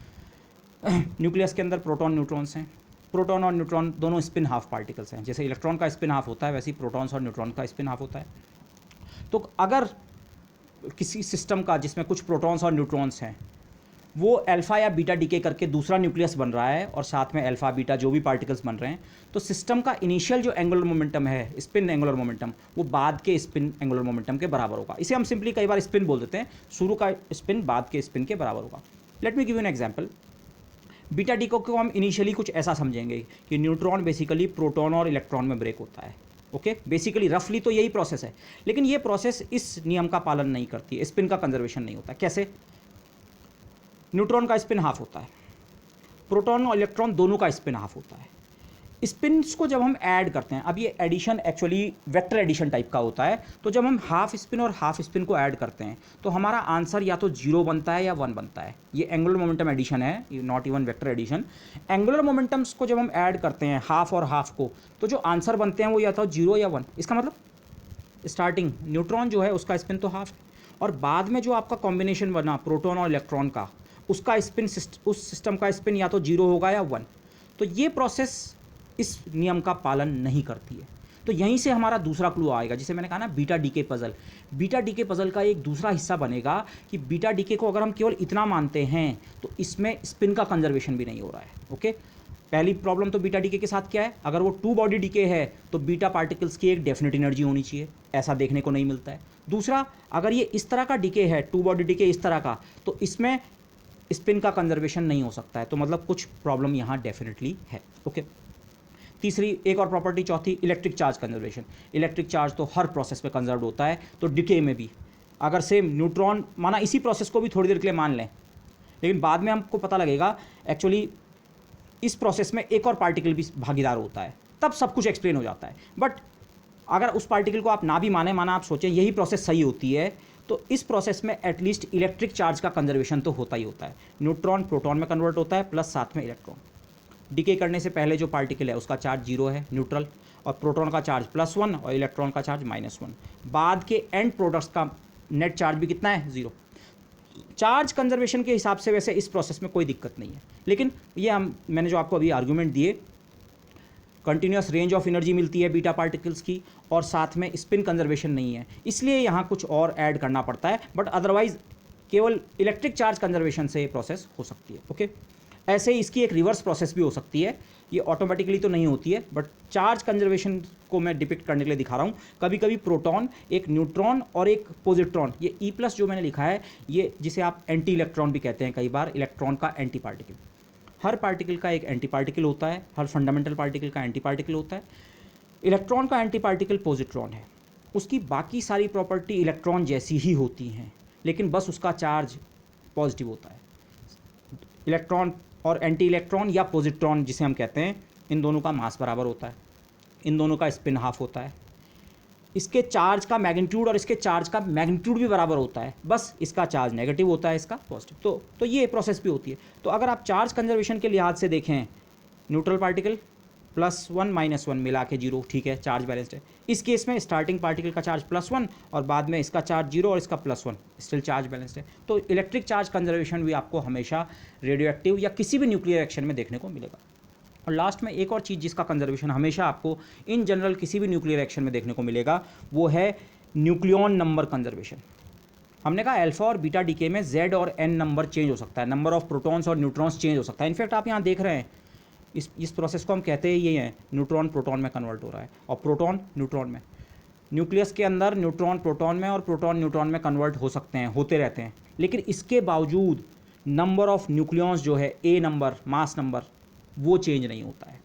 न्यूक्लियस के अंदर प्रोटॉन न्यूट्रॉन्स हैं, प्रोटॉन और न्यूट्रॉन दोनों स्पिन हाफ पार्टिकल्स हैं। जैसे इलेक्ट्रॉन का स्पिन हाफ होता है वैसे ही प्रोटॉन्स और न्यूट्रॉन का स्पिन हाफ होता है। तो अगर किसी सिस्टम का जिसमें कुछ प्रोटॉन्स और न्यूट्रॉन्स हैं वो अल्फा या बीटा डीके करके दूसरा न्यूक्लियस बन रहा है और साथ में अल्फा बीटा जो भी पार्टिकल्स बन रहे हैं, तो सिस्टम का इनिशियल जो एंगुलर मोमेंटम है, स्पिन एंगुलर मोमेंटम, वो बाद के स्पिन एंगुलर मोमेंटम के बराबर होगा। इसे हम सिंपली कई बार स्पिन बोल देते हैं, शुरू का स्पिन बाद के स्पिन के बराबर होगा। Let me give you an example. Beta decay को हम इनिशियली कुछ ऐसा समझेंगे कि न्यूट्रॉन बेसिकली प्रोटॉन और इलेक्ट्रॉन में ब्रेक होता है। ओके, बेसिकली रफली तो यही प्रोसेस है, लेकिन ये प्रोसेस इस नियम का पालन नहीं करती है, स्पिन का कंजर्वेशन नहीं होता। कैसे? न्यूट्रॉन का स्पिन हाफ होता है, प्रोटॉन और इलेक्ट्रॉन दोनों का स्पिन हाफ होता है। स्पिन्स को जब हम ऐड करते हैं, अब ये addition actually vector addition type का होता है, तो जब हम हाफ स्पिन और हाफ स्पिन को ऐड करते हैं तो हमारा आंसर या तो 0 बनता है या 1 बनता है। ये एंगुलर मोमेंटम एडिशन है, not even vector addition. Angular momentums को जब हम ऐड करते हैं हाफ और हाफ को, तो जो आंसर बनते हैं वो या तो 0 या 1। इसका मतलब स्टार्टिंग न्यूट्रॉन जो है उसका स्पिन तो हाफ है, और बाद में जो आपका कॉम्बिनेशन बना प्रोटॉन और इलेक्ट्रॉन का, उसका स्पिन उस सिस्टम का स्पिन या तो 0 होगा या 1। तो ये प्रोसेस इस नियम का पालन नहीं करती है। तो यहीं से हमारा दूसरा क्लू आएगा, जिसे मैंने कहा ना beta decay puzzle. Beta decay puzzle का एक दूसरा हिस्सा बनेगा कि बीटा डीके को अगर हम केवल इतना मानते हैं तो इसमें स्पिन का कंजर्वेशन भी नहीं हो रहा है। ओके, पहली प्रॉब्लम तो बीटा डीके के साथ क्या है, अगर वो 2 बॉडी डीके है तो बीटा पार्टिकल्स की एक डेफिनेट एनर्जी होनी चाहिए, ऐसा देखने को नहीं मिलता है। दूसरा, अगर ये इस तरह का डीके है, 2 बॉडी डीके इस तरह का, तो इसमें स्पिन का कंजर्वेशन नहीं हो सकता है। तो मतलब कुछ प्रॉब्लम यहाँ डेफिनेटली है। ओके, तीसरी एक और प्रॉपर्टी, चौथी, electric charge conservation. Electric charge तो हर प्रोसेस पे कंजर्व होता है, तो डिके में भी अगर सेम न्यूट्रॉन माना इसी प्रोसेस को भी थोड़ी देर के लिए मान लें, लेकिन बाद में हमको पता लगेगा एक्चुअली इस प्रोसेस में एक और पार्टिकल भी भागीदार होता है, तब सब कुछ एक्सप्लेन हो जाता है। बट अगर उस पार्टिकल को आप ना भी माने, माना आप सोचें यही प्रोसेस सही होती है, तो इस प्रोसेस में एटलीस्ट इलेक्ट्रिक चार्ज का कंजर्वेशन तो होता ही होता है। न्यूट्रॉन प्रोटॉन में कन्वर्ट होता है प्लस साथ में इलेक्ट्रॉन। डीके करने से पहले जो पार्टिकल है उसका चार्ज 0 है, न्यूट्रल, और प्रोटॉन का चार्ज +1 और इलेक्ट्रॉन का चार्ज -1। बाद के एंड प्रोडक्ट्स का नेट चार्ज भी कितना है, 0। चार्ज कंजर्वेशन के हिसाब से वैसे इस प्रोसेस में कोई दिक्कत नहीं है, लेकिन ये मैंने जो आपको अभी आर्गूमेंट दिए, कंटिन्यूस रेंज ऑफ एनर्जी मिलती है बीटा पार्टिकल्स की, और साथ में स्पिन कंजर्वेशन नहीं है, इसलिए यहाँ कुछ और ऐड करना पड़ता है। बट अदरवाइज केवल इलेक्ट्रिक चार्ज कंजर्वेशन से ये प्रोसेस हो सकती है। ओके, ऐसे ही इसकी एक रिवर्स प्रोसेस भी हो सकती है, ये ऑटोमेटिकली तो नहीं होती है, बट चार्ज कंजर्वेशन को मैं डिपिक्ट करने के लिए दिखा रहा हूँ। कभी कभी प्रोटॉन, एक न्यूट्रॉन और एक पॉजिट्रॉन, ये E+ जो मैंने लिखा है, ये जिसे आप एंटी इलेक्ट्रॉन भी कहते हैं कई बार, इलेक्ट्रॉन का एंटी पार्टिकल। हर पार्टिकल का एक एंटी पार्टिकल होता है, हर फंडामेंटल पार्टिकल का एंटी पार्टिकल होता है। इलेक्ट्रॉन का एंटी पार्टिकल पॉजिट्रॉन है, उसकी बाकी सारी प्रॉपर्टी इलेक्ट्रॉन जैसी ही होती हैं, लेकिन बस उसका चार्ज पॉजिटिव होता है। इलेक्ट्रॉन और एंटी इलेक्ट्रॉन या पॉजिट्रॉन जिसे हम कहते हैं, इन दोनों का मास बराबर होता है, इन दोनों का स्पिन हाफ होता है, इसके चार्ज का मैग्नीट्यूड और इसके चार्ज का मैग्नीट्यूड भी बराबर होता है, बस इसका चार्ज नेगेटिव होता है, इसका पॉजिटिव। तो ये प्रोसेस भी होती है। तो अगर आप चार्ज कंजर्वेशन के लिहाज से देखें, न्यूट्रल पार्टिकल +1 -1 मिला के 0, ठीक है, चार्ज बैलेंस्ड है। इस केस में स्टार्टिंग पार्टिकल का चार्ज +1 और बाद में इसका चार्ज 0 और इसका +1, स्टिल चार्ज बैलेंस्ड है। तो इलेक्ट्रिक चार्ज कंजर्वेशन भी आपको हमेशा रेडियो एक्टिव या किसी भी न्यूक्लियर रिएक्शन में देखने को मिलेगा। और लास्ट में एक और चीज़ जिसका कंजर्वेशन हमेशा आपको इन जनरल किसी भी न्यूक्लियर रिएक्शन में देखने को मिलेगा, वो है न्यूक्लियॉन नंबर कंजर्वेशन। हमने कहा अल्फा और बीटा डीके में Z और N नंबर चेंज हो सकता है, नंबर ऑफ प्रोटॉन्स और न्यूट्रॉन्स चेंज हो सकता है। इनफैक्ट आप यहाँ देख रहे हैं इस प्रोसेस को हम कहते हैं ये है, न्यूट्रॉन प्रोटॉन में कन्वर्ट हो रहा है और प्रोटॉन न्यूट्रॉन में। न्यूक्लियस के अंदर न्यूट्रॉन प्रोटॉन में और प्रोटॉन न्यूट्रॉन में कन्वर्ट हो सकते हैं, होते रहते हैं, लेकिन इसके बावजूद नंबर ऑफ न्यूक्लियॉन्स जो है ए नंबर, मास नंबर, वो चेंज नहीं होता है।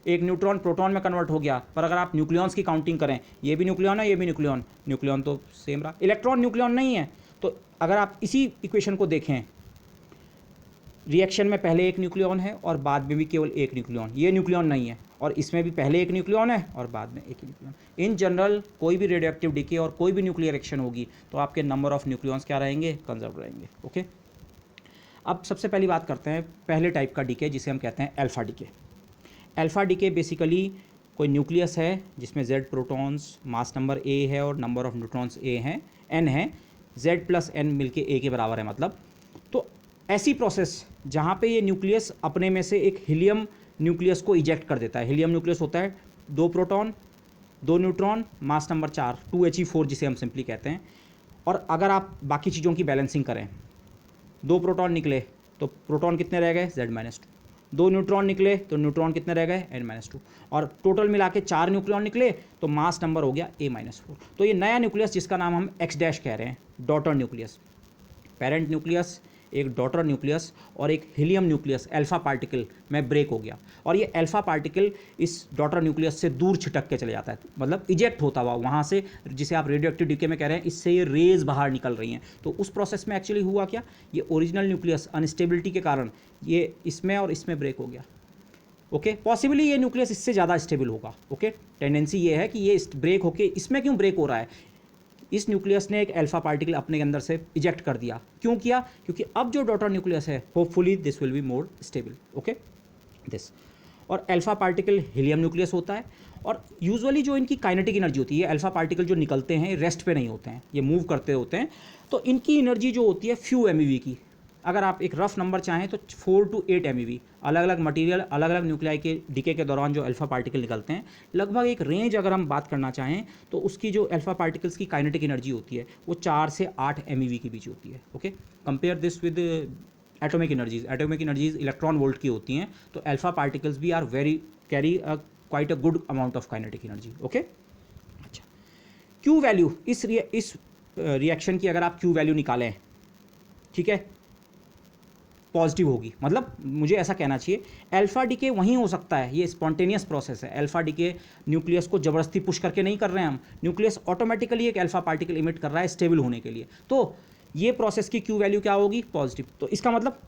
एक न्यूट्रॉन प्रोटॉन में कन्वर्ट हो गया, पर अगर आप न्यूक्लियॉन्स की काउंटिंग करें, ये भी न्यूक्लियॉन है, ये भी न्यूक्लियॉन, न्यूक्लियॉन तो सेम रहा, इलेक्ट्रॉन न्यूक्लियॉन नहीं है। तो अगर आप इसी इक्वेशन को देखें, रिएक्शन में पहले एक न्यूक्लियॉन है और बाद में भी केवल एक न्यूक्लियॉन, ये न्यूक्लियॉन नहीं है, और इसमें भी पहले एक न्यूक्लियॉन है और बाद में एक ही न्यूक्लियॉन। इन जनरल कोई भी रेडियो एक्टिव डीके और कोई भी न्यूक्लियर रिएक्शन होगी तो आपके नंबर ऑफ न्यूक्लियॉन्स क्या रहेंगे, कंजर्व रहेंगे। ओके, अब सबसे पहली बात करते हैं पहले टाइप का डीके जिसे हम कहते हैं alpha decay. Alpha decay basically कोई न्यूक्लियस है जिसमें Z protons, mass number A है और नंबर ऑफ न्यूट्रॉन्स A हैं, N है, Z प्लस N मिलके A के बराबर है मतलब। तो ऐसी प्रोसेस जहाँ पे ये न्यूक्लियस अपने में से एक हीलियम न्यूक्लियस को इजेक्ट कर देता है। हीलियम न्यूक्लियस होता है 2 proton 2 neutron, mass number 4, 2He4 जिसे हम सिंपली कहते हैं। और अगर आप बाकी चीज़ों की बैलेंसिंग करें, 2 प्रोटॉन निकले तो प्रोटॉन कितने रह गए, Z-2, 2 न्यूट्रॉन निकले तो न्यूट्रॉन कितने रह गए, N-2, और टोटल मिला के 4 न्यूक्लियॉन निकले तो मास नंबर हो गया A-4। तो ये नया न्यूक्लियस जिसका नाम हम X' कह रहे हैं, डॉटर न्यूक्लियस, पेरेंट न्यूक्लियस, एक डॉटर न्यूक्लियस और एक हीलियम न्यूक्लियस अल्फा पार्टिकल में ब्रेक हो गया, और ये अल्फा पार्टिकल इस डॉटर न्यूक्लियस से दूर छिटक के चले जाता है, मतलब इजेक्ट होता हुआ वहाँ से, जिसे आप रेडियो एक्टिव डीके में कह रहे हैं, इससे ये रेज बाहर निकल रही हैं। तो उस प्रोसेस में एक्चुअली हुआ क्या, ये ओरिजिनल न्यूक्लियस अनस्टेबिलिटी के कारण ये इसमें और इसमें ब्रेक हो गया। ओके, पॉसिबली ये न्यूक्लियस इससे ज़्यादा स्टेबल होगा। ओके, टेंडेंसी ये है कि ये ब्रेक होके, इसमें क्यों ब्रेक हो रहा है, इस न्यूक्लियस ने एक अल्फा पार्टिकल अपने अंदर से इजेक्ट कर दिया। क्यों किया, क्योंकि अब जो डॉटर न्यूक्लियस है hopefully this will be more stable. Okay, this, और अल्फा पार्टिकल हीलियम न्यूक्लियस होता है, और यूजुअली जो इनकी काइनेटिक एनर्जी होती है, अल्फा पार्टिकल जो निकलते हैं रेस्ट पे नहीं होते हैं, ये मूव करते होते हैं, तो इनकी एनर्जी जो होती है फ्यू MeV की। अगर आप एक रफ नंबर चाहें तो 4 to 8 MeV, अलग अलग मटेरियल, अलग अलग न्यूक्लियाई के डीके के दौरान जो अल्फा पार्टिकल निकलते हैं, लगभग एक रेंज अगर हम बात करना चाहें तो उसकी जो अल्फा पार्टिकल्स की काइनेटिक एनर्जी होती है वो 4 से 8 MeV के बीच होती है। Okay, compare this with atomic energies. Atomic energies electron volt की होती हैं, तो अल्फा पार्टिकल्स भी are carry quite a good amount of kinetic energy. Okay, अच्छा, क्यू वैल्यू, इस रिएक्शन की अगर आप क्यू वैल्यू निकालें, ठीक है, पॉजिटिव होगी, मतलब मुझे ऐसा कहना चाहिए अल्फा डीके वहीं हो सकता है, ये स्पॉन्टेनियस प्रोसेस है। अल्फा डीके न्यूक्लियस को जबरदस्ती पुश करके नहीं कर रहे हैं हम, न्यूक्लियस ऑटोमेटिकली एक अल्फा पार्टिकल इमिट कर रहा है स्टेबल होने के लिए, तो ये प्रोसेस की क्यू वैल्यू क्या होगी, पॉजिटिव। तो इसका मतलब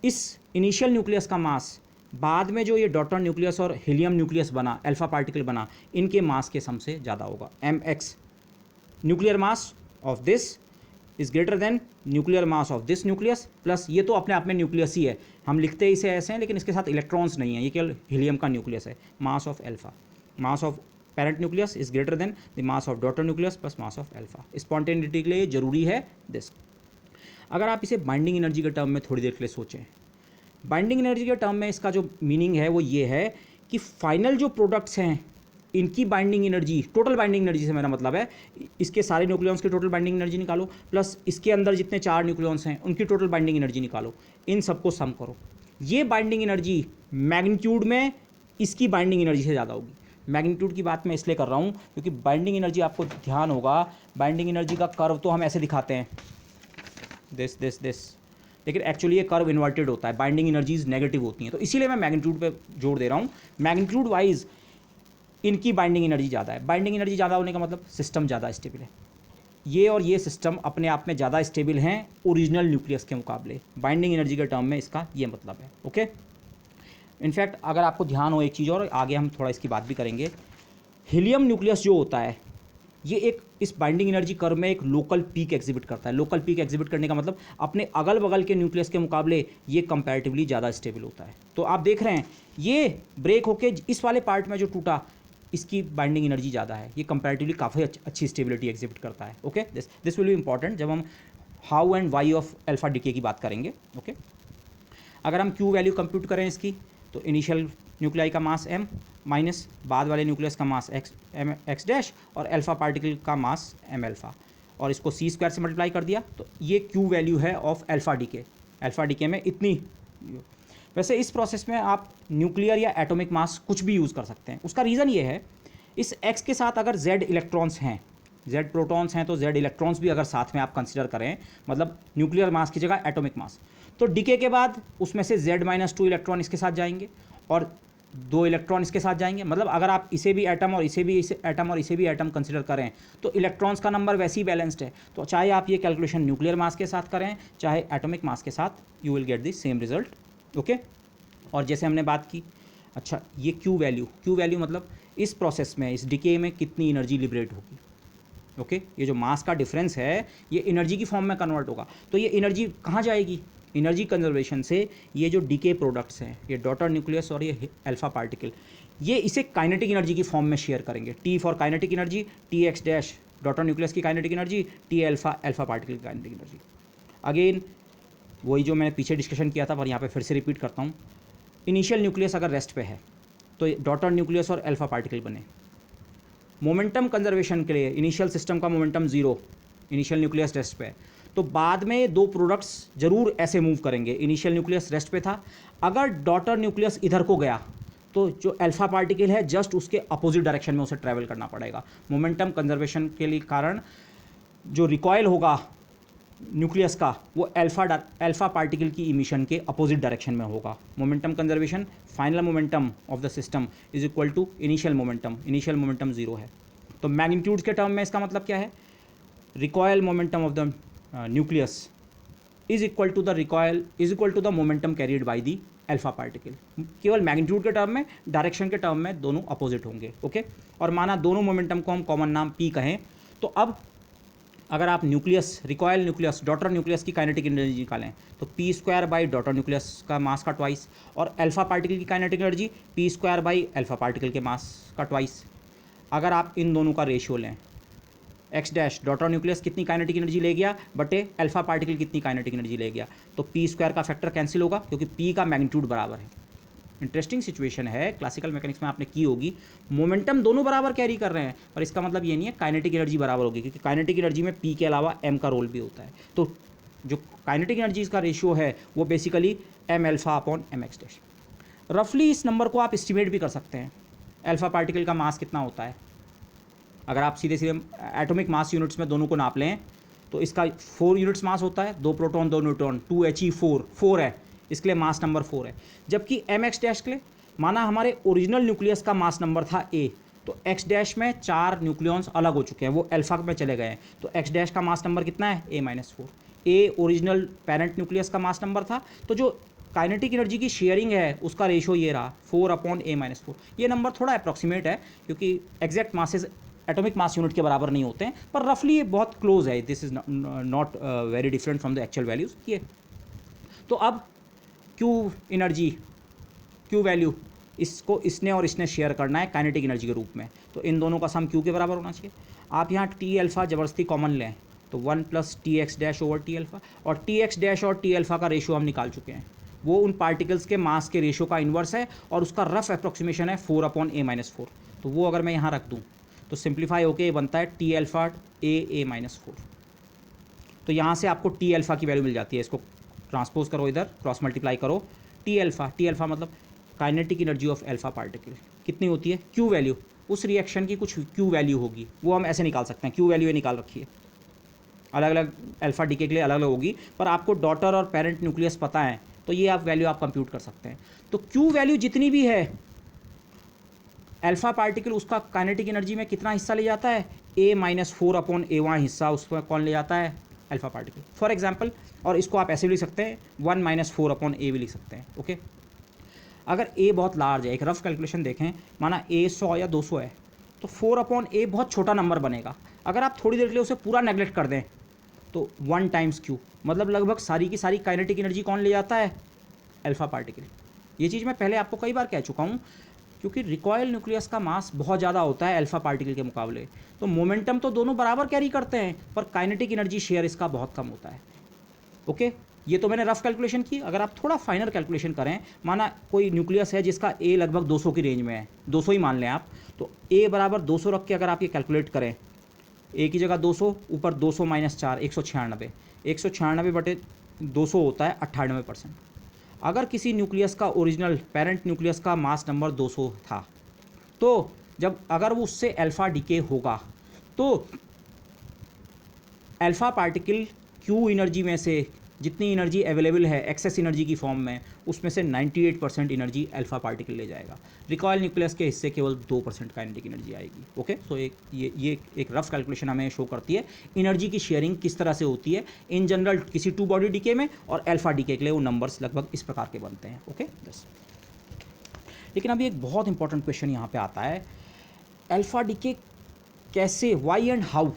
इस इनिशियल न्यूक्लियस का मास बाद में जो ये डॉटर न्यूक्लियस और हीलियम न्यूक्लियस बना, अल्फा पार्टिकल बना, इनके मास के सम से ज़्यादा होगा। mx nuclear mass of this is greater than nuclear mass of this nucleus, plus ये तो अपने आप में न्यूक्लियस ही है, हम लिखते इसे ऐसे हैं लेकिन इसके साथ इलेक्ट्रॉन्स नहीं है, ये केवल हीलियम का न्यूक्लियस है। Mass of alpha, mass of parent nucleus is greater than the mass of daughter nucleus plus mass of alpha. Spontaneity के लिए जरूरी है दिस। अगर आप इसे बाइंडिंग एनर्जी के टर्म में थोड़ी देर के लिए सोचें, बाइंडिंग एनर्जी के टर्म में इसका जो मीनिंग है वो ये है कि फाइनल जो प्रोडक्ट्स हैं इनकी binding energy, total binding energy से मेरा मतलब है इसके सारे न्यूक्लियॉन्स की टोटल बाइंडिंग एनर्जी निकालो, प्लस इसके अंदर जितने 4 न्यूक्लियॉन्स हैं उनकी टोटल बाइंडिंग एनर्जी निकालो, इन सबको सम करो। ये बाइंडिंग एनर्जी मैग्नीट्यूड में इसकी बाइंडिंग एनर्जी से ज़्यादा होगी। मैग्नीट्यूड की बात मैं इसलिए कर रहा हूँ क्योंकि बाइंडिंग एनर्जी, आपको ध्यान होगा, बाइंडिंग एनर्जी का कर्व तो हम ऐसे दिखाते हैं, दिस, लेकिन एक्चुअली ये कर्व इन्वर्टेड होता है, बाइंडिंग एनर्जीज नेगेटिव होती हैं, तो इसीलिए मैं मैग्नीट्यूड पे जोर दे रहा हूँ। मैग्नीट्यूड वाइज इनकी बाइंडिंग एनर्जी ज़्यादा है। बाइंडिंग एनर्जी ज़्यादा होने का मतलब सिस्टम ज़्यादा स्टेबल है। ये और ये सिस्टम अपने आप में ज़्यादा स्टेबल हैं ओरिजिनल न्यूक्लियस के मुकाबले, बाइंडिंग एनर्जी के टर्म में इसका ये मतलब है। ओके, इनफैक्ट अगर आपको ध्यान हो एक चीज़ और, आगे हम थोड़ा इसकी बात भी करेंगे, हीलियम न्यूक्लियस जो होता है ये एक इस बाइंडिंग एनर्जी कर्व में एक लोकल पीक एग्जिबिट करता है। लोकल पीक एग्जिबिट करने का मतलब अपने अगल बगल के न्यूक्लियस के मुकाबले ये कंपैरेटिवली ज़्यादा स्टेबल होता है। तो आप देख रहे हैं ये ब्रेक होके इस वाले पार्ट में जो टूटा, इसकी बाइंडिंग एनर्जी ज़्यादा है, ये कंपैरेटिवली काफ़ी अच्छी स्टेबिलिटी एग्जिबिट करता है। Okay, this will be important जब हम how and why of alpha decay की बात करेंगे। ओके, अगर हम क्यू वैल्यू कंप्यूट करें इसकी, तो इनिशियल न्यूक्लियाई का मास m माइनस बाद वाले न्यूक्लियस का मास x डैश और अल्फा पार्टिकल का मास m अल्फा, और इसको सी स्क्वायर से मल्टीप्लाई कर दिया, तो ये क्यू वैल्यू है of alpha decay. Alpha decay में इतनी। वैसे इस प्रोसेस में आप न्यूक्लियर या एटॉमिक मास कुछ भी यूज़ कर सकते हैं। उसका रीज़न ये है, इस एक्स के साथ अगर जेड इलेक्ट्रॉन्स हैं, जेड प्रोटॉन्स हैं, तो जेड इलेक्ट्रॉन्स भी अगर साथ में आप कंसिडर करें, मतलब न्यूक्लियर मास की जगह एटॉमिक मास, तो डीके के बाद उसमें से Z-2 इलेक्ट्रॉन इसके साथ जाएंगे और 2 इलेक्ट्रॉन इसके साथ जाएंगे। मतलब अगर आप इसे भी एटम और इसे भी एटम और इसे भी एटम कंसिडर करें, तो इलेक्ट्रॉन्स का नंबर वैसे ही बैलेंस्ड है। तो चाहे आप ये कैलकुलेशन न्यूक्लियर मास के साथ करें चाहे एटॉमिक मास के साथ, you will get the same result. Okay, और जैसे हमने बात की, अच्छा ये क्यू वैल्यू मतलब इस प्रोसेस में, इस डीके में कितनी एनर्जी लिबरेट होगी। ओके, ये जो मास का डिफरेंस है ये एनर्जी की फॉर्म में कन्वर्ट होगा। तो ये एनर्जी कहाँ जाएगी? एनर्जी कंजर्वेशन से ये जो डीके प्रोडक्ट्स हैं, ये डॉटर न्यूक्लियस और ये अल्फा पार्टिकल, ये इसे काइनेटिक एनर्जी की फॉर्म में शेयर करेंगे। T for kinetic energy, T X dash daughter nucleus की kinetic energy, T alpha particle की काइनेटिक एनर्जी। अगेन वही जो मैंने पीछे डिस्कशन किया था, पर यहाँ पे फिर से रिपीट करता हूँ। इनिशियल न्यूक्लियस अगर रेस्ट पे है तो डॉटर न्यूक्लियस और अल्फा पार्टिकल बने। मोमेंटम कंजर्वेशन के लिए इनिशियल सिस्टम का मोमेंटम 0, इनिशियल न्यूक्लियस रेस्ट पे है, तो बाद में 2 प्रोडक्ट्स जरूर ऐसे मूव करेंगे। इनिशियल न्यूक्लियस रेस्ट पे था, अगर डॉटर न्यूक्लियस इधर को गया तो जो अल्फा पार्टिकल है जस्ट उसके अपोजिट डायरेक्शन में उसे ट्रैवल करना पड़ेगा। मोमेंटम कंजर्वेशन के लिए कारण जो रिकॉयल होगा न्यूक्लियस का वो अल्फा पार्टिकल की इमिशन के अपोजिट डायरेक्शन में होगा। Momentum conservation, final momentum of the system is equal to initial momentum 0 है। तो मैग्नीट्यूड्स के टर्म में इसका मतलब क्या है? Recoil momentum of the nucleus is equal to the momentum carried by the alpha particle. केवल मैग्नीट्यूड के टर्म में, डायरेक्शन के टर्म में दोनों अपोजिट होंगे। ओके, और माना दोनों मोमेंटम को हम कॉमन नाम पी कहें, तो अब अगर आप nucleus, recoil nucleus, daughter nucleus की काइनेटिक एनर्जी निकालें तो p² बाई डॉटर न्यूक्लियस का मास का ट्वाइस, और अल्फा पार्टिकल की kinetic energy p² by alpha particle के मास का ट्वाइस। अगर आप इन दोनों का रेशियो लें, एक्स डैश डॉटर न्यूक्लियस कितनी काइनेटिक एनर्जी ले गया बटे अल्फा पार्टिकल कितनी काइनेटिक एनर्जी ले गया, तो p² का फैक्टर कैंसिल होगा क्योंकि p का मैग्नीट्यूड बराबर है। इंटरेस्टिंग सिचुएशन है, क्लासिकल मैकेनिक्स में आपने की होगी। मोमेंटम दोनों बराबर कैरी कर रहे हैं, पर इसका मतलब ये नहीं है काइनेटिक एनर्जी बराबर होगी, क्योंकि काइनेटिक एनर्जी में p के अलावा m का रोल भी होता है। तो जो काइनेटिक एनर्जीज का रेशियो है वो basically m alpha upon m x dash. रफली इस नंबर को आप एस्टिमेट भी कर सकते हैं। अल्फा पार्टिकल का मास कितना होता है, अगर आप सीधे सीधे एटॉमिक मास यूनिट्स में दोनों को नाप लें तो इसका 4 यूनिट्स मास होता है, 2 प्रोटॉन 2 न्यूट्रॉन, 2He4 है, इसके लिए मास नंबर 4 है। जबकि एम एक्स डैश के लिए, माना हमारे ओरिजिनल न्यूक्लियस का मास नंबर था ए, तो एक्स डैश में 4 न्यूक्लियॉन्स अलग हो चुके हैं, वो अल्फा में चले गए हैं, तो एक्स डैश का मास नंबर कितना है? A-4। ए ओरिजिनल पेरेंट न्यूक्लियस का मास नंबर था, तो जो काइनेटिक एनर्जी की शेयरिंग है उसका रेशियो ये रहा 4/A-4। ये नंबर थोड़ा अप्रॉक्सीमेट है क्योंकि exact masses atomic mass unit के बराबर नहीं होते हैं, पर रफली ये बहुत क्लोज है। This is not very different from the actual values ये। तो अब क्यू वैल्यू इसको इसने और इसने शेयर करना है काइनेटिक एनर्जी के रूप में, तो इन दोनों का सम क्यू के बराबर होना चाहिए। आप यहाँ टी अल्फा ज़बरदस्ती कॉमन लें तो 1 + Tx dash over T alpha, और Tx डैश और टी अल्फा का रेशियो हम निकाल चुके हैं, वो उन पार्टिकल्स के मास के रेशियो का इन्वर्स है और उसका रफ अप्रॉक्सीमेशन है 4/A-4। तो वो अगर मैं यहाँ रख दूँ तो सिंप्लीफाई होके बनता है टी अल्फा A-4। तो यहाँ से आपको टी अल्फा की वैल्यू मिल जाती है, इसको ट्रांसपोज करो, इधर क्रॉस मल्टीप्लाई करो, टी अल्फा मतलब kinetic energy of alpha particle कितनी होती है? क्यू वैल्यू, उस रिएक्शन की कुछ क्यू वैल्यू होगी, वो हम ऐसे निकाल सकते हैं। क्यू वैल्यू ये निकाल रखी है, अलग अलग अल्फा डीके के लिए अलग अलग होगी, पर आपको डॉटर और पेरेंट न्यूक्लियस पता है तो ये आप वैल्यू आप कंप्यूट कर सकते हैं। तो क्यू वैल्यू जितनी भी है, अल्फा पार्टिकल उसका काइनेटिक एनर्जी में कितना हिस्सा ले जाता है? A-4/A हिस्सा उसका कौन ले जाता है? Alpha particle, for example. और इसको आप ऐसे भी लिख सकते हैं, 1 - 4/A भी लिख सकते हैं। ओके, अगर A बहुत लार्ज है, एक रफ कैलकुलेशन देखें, माना A 100 या 200 है, तो 4/A बहुत छोटा नंबर बनेगा। अगर आप थोड़ी देर के लिए उसे पूरा नेगलेक्ट कर दें तो 1 टाइम्स क्यू, मतलब लगभग सारी की सारी काइनेटिक एनर्जी कौन ले जाता है? Alpha particle. ये चीज़ मैं पहले आपको कई बार कह चुका हूँ, क्योंकि रिकॉयल न्यूक्लियस का मास बहुत ज़्यादा होता है अल्फा पार्टिकल के मुकाबले, तो मोमेंटम तो दोनों बराबर कैरी करते हैं, पर काइनेटिक एनर्जी शेयर इसका बहुत कम होता है। ओके, ये तो मैंने रफ कैलकुलेशन की। अगर आप थोड़ा फाइनल कैलकुलेशन करें, माना कोई न्यूक्लियस है जिसका ए लगभग 200 की रेंज में है, 200 ही मान लें आप, तो ए बराबर 200 रख के अगर आप ये कैलकुलेट करें एक ही जगह 200, ऊपर 200 माइनस 4, 196, 196 बटे 200 होता है 98%। अगर किसी न्यूक्लियस का ओरिजिनल पेरेंट न्यूक्लियस का मास नंबर 200 था, तो जब अगर वो उससे अल्फ़ा डीके होगा तो अल्फ़ा पार्टिकल क्यू एनर्जी में से जितनी एनर्जी अवेलेबल है एक्सेस एनर्जी की फॉर्म में, उसमें से 98% एनर्जी अल्फ़ा पार्टिकल ले जाएगा। रिकॉयल न्यूक्लियस के हिस्से केवल 2% काइनेटिक एनर्जी आएगी। ओके, सो ये एक रफ कैलकुलेशन हमें शो करती है एनर्जी की शेयरिंग किस तरह से होती है इन जनरल किसी टू बॉडी डीके में, और अल्फ़ा डीके के लिए वो नंबर्स लगभग इस प्रकार के बनते हैं। ओके बस, लेकिन अभी एक बहुत इंपॉर्टेंट क्वेश्चन यहाँ पे आता है, अल्फ़ा डीके कैसे, why and how.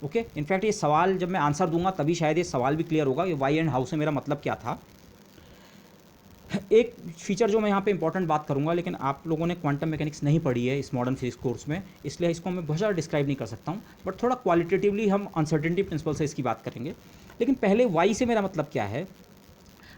Okay, in fact ये सवाल जब मैं आंसर दूंगा तभी शायद ये सवाल भी क्लियर होगा कि वाई एंड हाउ से मेरा मतलब क्या था। एक फीचर जो मैं यहाँ पे इंपॉर्टेंट बात करूँगा, लेकिन आप लोगों ने क्वांटम मैकेनिक्स नहीं पढ़ी है इस मॉडर्न फिजिक्स कोर्स में, इसलिए इसको मैं बहुत ज़्यादा डिस्क्राइब नहीं कर सकता हूँ, बट थोड़ा क्वालिटेटिवली हम अनसर्टेनिटी प्रिंसिपल से इसकी बात करेंगे। लेकिन पहले वाई से मेरा मतलब क्या है।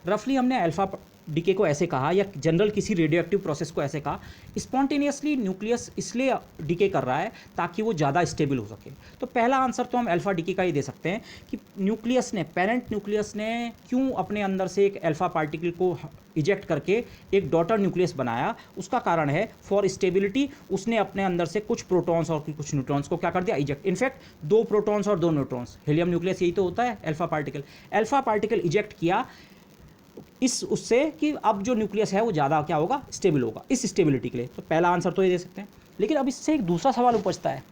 रफली हमने अल्फ़ा डीके को ऐसे कहा, या जनरल किसी रेडियो एक्टिव प्रोसेस को ऐसे कहा, स्पॉन्टेनियसली न्यूक्लियस इसलिए डीके कर रहा है ताकि वो ज़्यादा स्टेबल हो सके। तो पहला आंसर तो हम अल्फ़ा डीके का ही दे सकते हैं कि न्यूक्लियस ने, पेरेंट न्यूक्लियस ने क्यों अपने अंदर से एक अल्फ़ा पार्टिकल को इजेक्ट करके एक डॉटर न्यूक्लियस बनाया। उसका कारण है फॉर स्टेबिलिटी, उसने अपने अंदर से कुछ प्रोटॉन्स और कुछ न्यूट्रॉन्स को क्या कर दिया, इजेक्ट। इनफैक्ट 2 प्रोटॉन्स और 2 न्यूट्रॉन्स, हीलियम न्यूक्लियस यही तो होता है अल्फ़ा पार्टिकल इजेक्ट किया इस उससे कि अब जो न्यूक्लियस है वो ज़्यादा क्या होगा, स्टेबल होगा, इस स्टेबिलिटी के लिए। तो पहला आंसर तो ये दे सकते हैं। लेकिन अब इससे एक दूसरा सवाल उपजता है,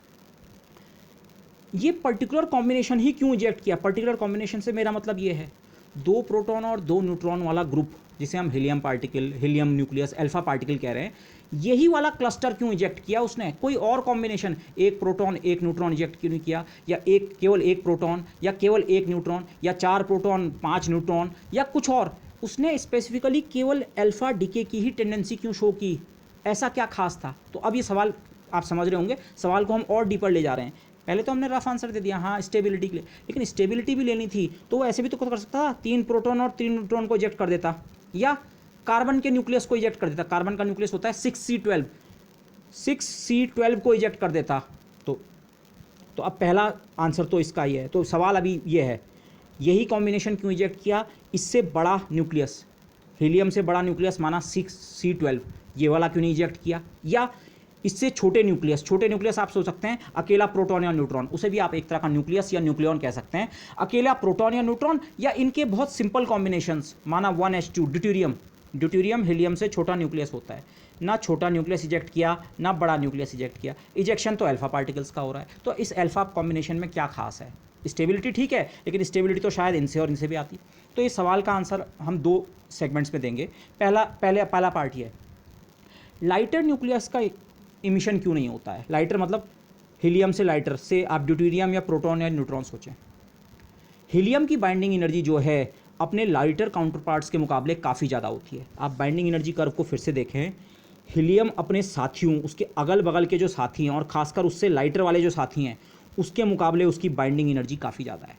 ये पर्टिकुलर कॉम्बिनेशन ही क्यों इजेक्ट किया। पर्टिकुलर कॉम्बिनेशन से मेरा मतलब ये है 2 प्रोटॉन और 2 न्यूट्रॉन वाला ग्रुप, जिसे हम helium particle, helium nucleus, alpha particle कह रहे हैं, यही वाला क्लस्टर क्यों इजेक्ट किया उसने। कोई और कॉम्बिनेशन, 1 प्रोटॉन 1 न्यूट्रॉन इजेक्ट क्यों नहीं किया, या केवल 1 प्रोटॉन, या केवल 1 न्यूट्रॉन, या 4 प्रोटॉन 5 न्यूट्रॉन, या कुछ और। उसने स्पेसिफिकली केवल अल्फ़ा डीके की ही टेंडेंसी क्यों शो की, ऐसा क्या खास था। तो अब ये सवाल आप समझ रहे होंगे, सवाल को हम और डीपर ले जा रहे हैं। पहले तो हमने रफ आंसर दे दिया, हाँ स्टेबिलिटी के लिए, लेकिन स्टेबिलिटी भी लेनी थी तो वो ऐसे भी तो कर सकता था, 3 प्रोटॉन और 3 न्यूट्रॉन को इजेक्ट कर देता, या कार्बन के न्यूक्लियस को इजेक्ट कर देता। कार्बन का न्यूक्लियस होता है 6C12 को इजेक्ट कर देता। तो अब पहला आंसर तो इसका ही है। तो सवाल अभी ये है, यही कॉम्बिनेशन क्यों इजेक्ट किया, इससे बड़ा न्यूक्लियस, हीलियम से बड़ा न्यूक्लियस माना 6C12, ये वाला क्यों नहीं इजेक्ट किया, या इससे छोटे न्यूक्लियस आप सोच सकते हैं अकेला प्रोटॉन या न्यूट्रॉन, उसे भी आप एक तरह का न्यूक्लियस या न्यूक्लियॉन कह सकते हैं, अकेला प्रोटॉन या न्यूट्रॉन, या इनके बहुत सिंपल कॉम्बिनेशंस, माना 1s2 ड्यूटेरियम हीलियम से छोटा न्यूक्लियस होता है, ना छोटा न्यूक्लियस इजेक्ट किया ना बड़ा न्यूक्लियस इजेक्ट किया, इजेक्शन तो अल्फा पार्टिकल्स का हो रहा है। तो इस अल्फा कॉम्बिनेशन में क्या खास है। स्टेबिलिटी ठीक है, लेकिन स्टेबिलिटी तो शायद इनसे और इनसे भी आती। तो इस सवाल का आंसर हम 2 सेगमेंट्स में देंगे। पहला पार्ट ये है, लाइटर न्यूक्लियस का इमिशन क्यों नहीं होता है। लाइटर मतलब हीलियम से लाइटर, से आप ड्यूटेरियम या प्रोटॉन या न्यूट्रॉन सोचें। हीलियम की बाइंडिंग एनर्जी जो है अपने लाइटर काउंटर पार्ट्स के मुकाबले काफ़ी ज़्यादा होती है। आप बाइंडिंग एनर्जी कर्व को फिर से देखें, हीलियम अपने साथियों, उसके अगल बगल के जो साथी हैं, और खासकर उससे लाइटर वाले जो साथी हैं, उसके मुकाबले उसकी बाइंडिंग एनर्जी काफ़ी ज़्यादा है।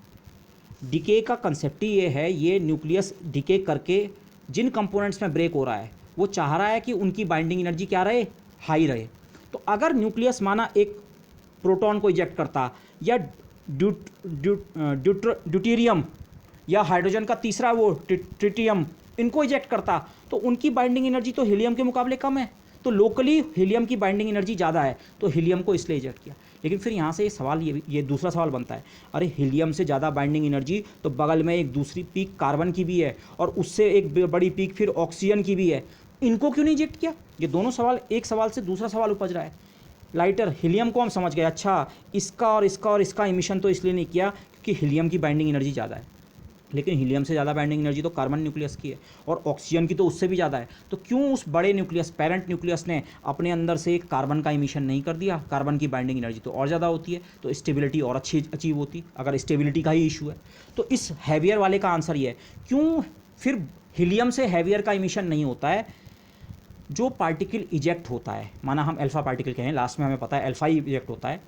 डिके का कंसेप्ट ही ये है, ये न्यूक्लियस डिके करके जिन कंपोनेंट्स में ब्रेक हो रहा है वो चाह रहा है कि उनकी बाइंडिंग एनर्जी क्या रहे, हाई रहे। तो अगर न्यूक्लियस माना एक प्रोटॉन को इजेक्ट करता, या ड्यूटेरियम या हाइड्रोजन का तीसरा वो ट्रिटियम, इनको इजेक्ट करता, तो उनकी बाइंडिंग एनर्जी तो हीलियम के मुकाबले कम है। तो लोकली हीलियम की बाइंडिंग एनर्जी ज़्यादा है, तो हीलियम को इसलिए इजेक्ट किया। लेकिन फिर यहाँ से ये सवाल, ये दूसरा सवाल बनता है, अरे हीलियम से ज़्यादा बाइंडिंग एनर्जी तो बगल में एक दूसरी पीक कार्बन की भी है, और उससे एक बड़ी पीक फिर ऑक्सीजन की भी है, इनको क्यों नहीं इजेक्ट किया। ये दोनों सवाल, एक सवाल से दूसरा सवाल उपज रहा है। लाइटर हीलियम को हम समझ गए, अच्छा इसका और इसका इमिशन तो इसलिए नहीं किया क्योंकि हीलियम की बाइंडिंग एनर्जी ज़्यादा है, लेकिन हीलियम से ज़्यादा बाइंडिंग एनर्जी तो कार्बन न्यूक्लियस की है, और ऑक्सीजन की तो उससे भी ज़्यादा है। तो क्यों उस बड़े न्यूक्लियस, पेरेंट न्यूक्लियस ने अपने अंदर से एक कार्बन का इमिशन नहीं कर दिया। कार्बन की बाइंडिंग एनर्जी तो और ज़्यादा होती है, तो स्टेबिलिटी और अच्छी अचीव होती, अगर स्टेबिलिटी का ही इशू है। तो इस हैवियर वाले का आंसर ये है, क्यों फिर हीलियम से हैवियर का इमिशन नहीं होता है। जो पार्टिकल इजेक्ट होता है, माना हम अल्फा पार्टिकल कहें, लास्ट में हमें पता है अल्फा ही इजेक्ट होता है,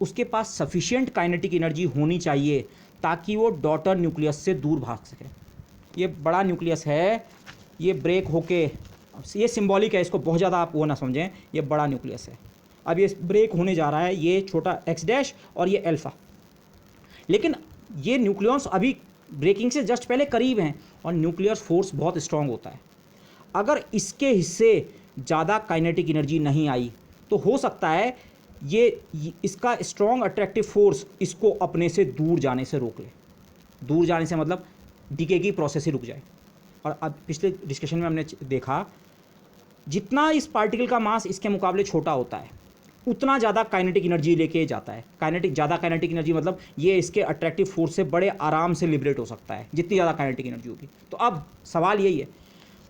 उसके पास सफिशिएंट काइनेटिक एनर्जी होनी चाहिए ताकि वो डॉटर न्यूक्लियस से दूर भाग सके। ये बड़ा न्यूक्लियस है, ये ब्रेक होके, ये सिंबॉलिक है, इसको बहुत ज़्यादा आप वो ना समझें, ये बड़ा न्यूक्लियस है, अब ये ब्रेक होने जा रहा है, ये छोटा एक्स डैश और ये अल्फ़ा, लेकिन ये न्यूक्लियॉन्स अभी ब्रेकिंग से जस्ट पहले करीब हैं और न्यूक्लियर फोर्स बहुत स्ट्रांग होता है। अगर इसके हिस्से ज़्यादा काइनेटिक एनर्जी नहीं आई तो हो सकता है ये इसका स्ट्रॉन्ग अट्रैक्टिव फोर्स इसको अपने से दूर जाने से रोक ले। दूर जाने से मतलब डीके की प्रोसेस ही रुक जाए। और अब पिछले डिस्कशन में हमने देखा जितना इस पार्टिकल का मास इसके मुकाबले छोटा होता है उतना ज़्यादा काइनेटिक एनर्जी लेके जाता है। ज़्यादा काइनेटिक एनर्जी मतलब ये इसके अट्रैक्टिव फोर्स से बड़े आराम से लिबरेट हो सकता है जितनी ज़्यादा काइनेटिक एनर्जी होगी। तो अब सवाल यही है,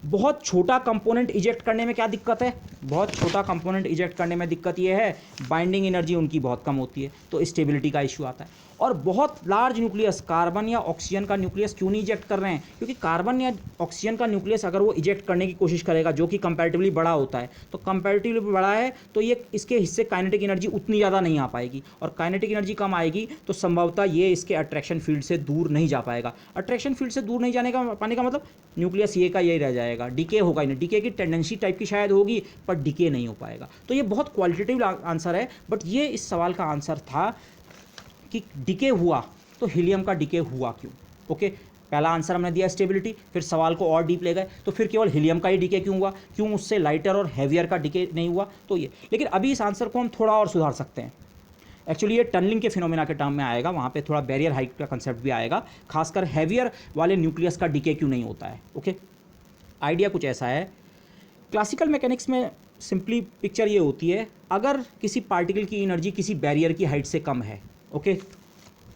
बहुत छोटा कंपोनेंट इजेक्ट करने में क्या दिक्कत है? बहुत छोटा कंपोनेंट इजेक्ट करने में दिक्कत ये है बाइंडिंग एनर्जी उनकी बहुत कम होती है, तो स्टेबिलिटी का इशू आता है। और बहुत लार्ज न्यूक्लियस, कार्बन या ऑक्सीजन का न्यूक्लियस क्यों नहीं इजेक्ट कर रहे हैं? क्योंकि कार्बन या ऑक्सीजन का न्यूक्लियस अगर वो इजेक्ट करने की कोशिश करेगा जो कि कंपैरेटिवली बड़ा होता है, तो कंपैरेटिवली बड़ा है तो ये इसके हिस्से काइनेटिक एनर्जी उतनी ज़्यादा नहीं आ पाएगी, और काइनेटिक एनर्जी कम आएगी तो संभवतः ये इसके अट्रैक्शन फील्ड से दूर नहीं जा पाएगा। अट्रैक्शन फील्ड से दूर नहीं जाने का पाने का मतलब न्यूक्लियस ये का यही रह जाएगा, डीके होगा ही नहीं। डीके की टेंडेंसी टाइप की शायद होगी पर डीके नहीं हो पाएगा। तो ये बहुत क्वालिटेटिव आंसर है, बट ये इस सवाल का आंसर था कि डीके हुआ तो हीलियम का डीके हुआ क्यों? ओके, पहला आंसर हमने दिया स्टेबिलिटी, फिर सवाल को और डीप ले गए तो फिर केवल हीलियम का ही डीके क्यों हुआ, क्यों उससे लाइटर और हैवियर का डीके नहीं हुआ? तो ये, लेकिन अभी इस आंसर को हम थोड़ा और सुधार सकते हैं। एक्चुअली ये टनलिंग के फिनोमेना के टर्म में आएगा, वहाँ पे थोड़ा बैरियर हाइट का कंसेप्ट भी आएगा, खासकर हैवियर वाले न्यूक्लियस का डीके क्यों नहीं होता है। ओके, आइडिया कुछ ऐसा है, क्लासिकल मैकेनिक्स में सिंपली पिक्चर ये होती है, अगर किसी पार्टिकल की एनर्जी किसी बैरियर की हाइट से कम है, ओके,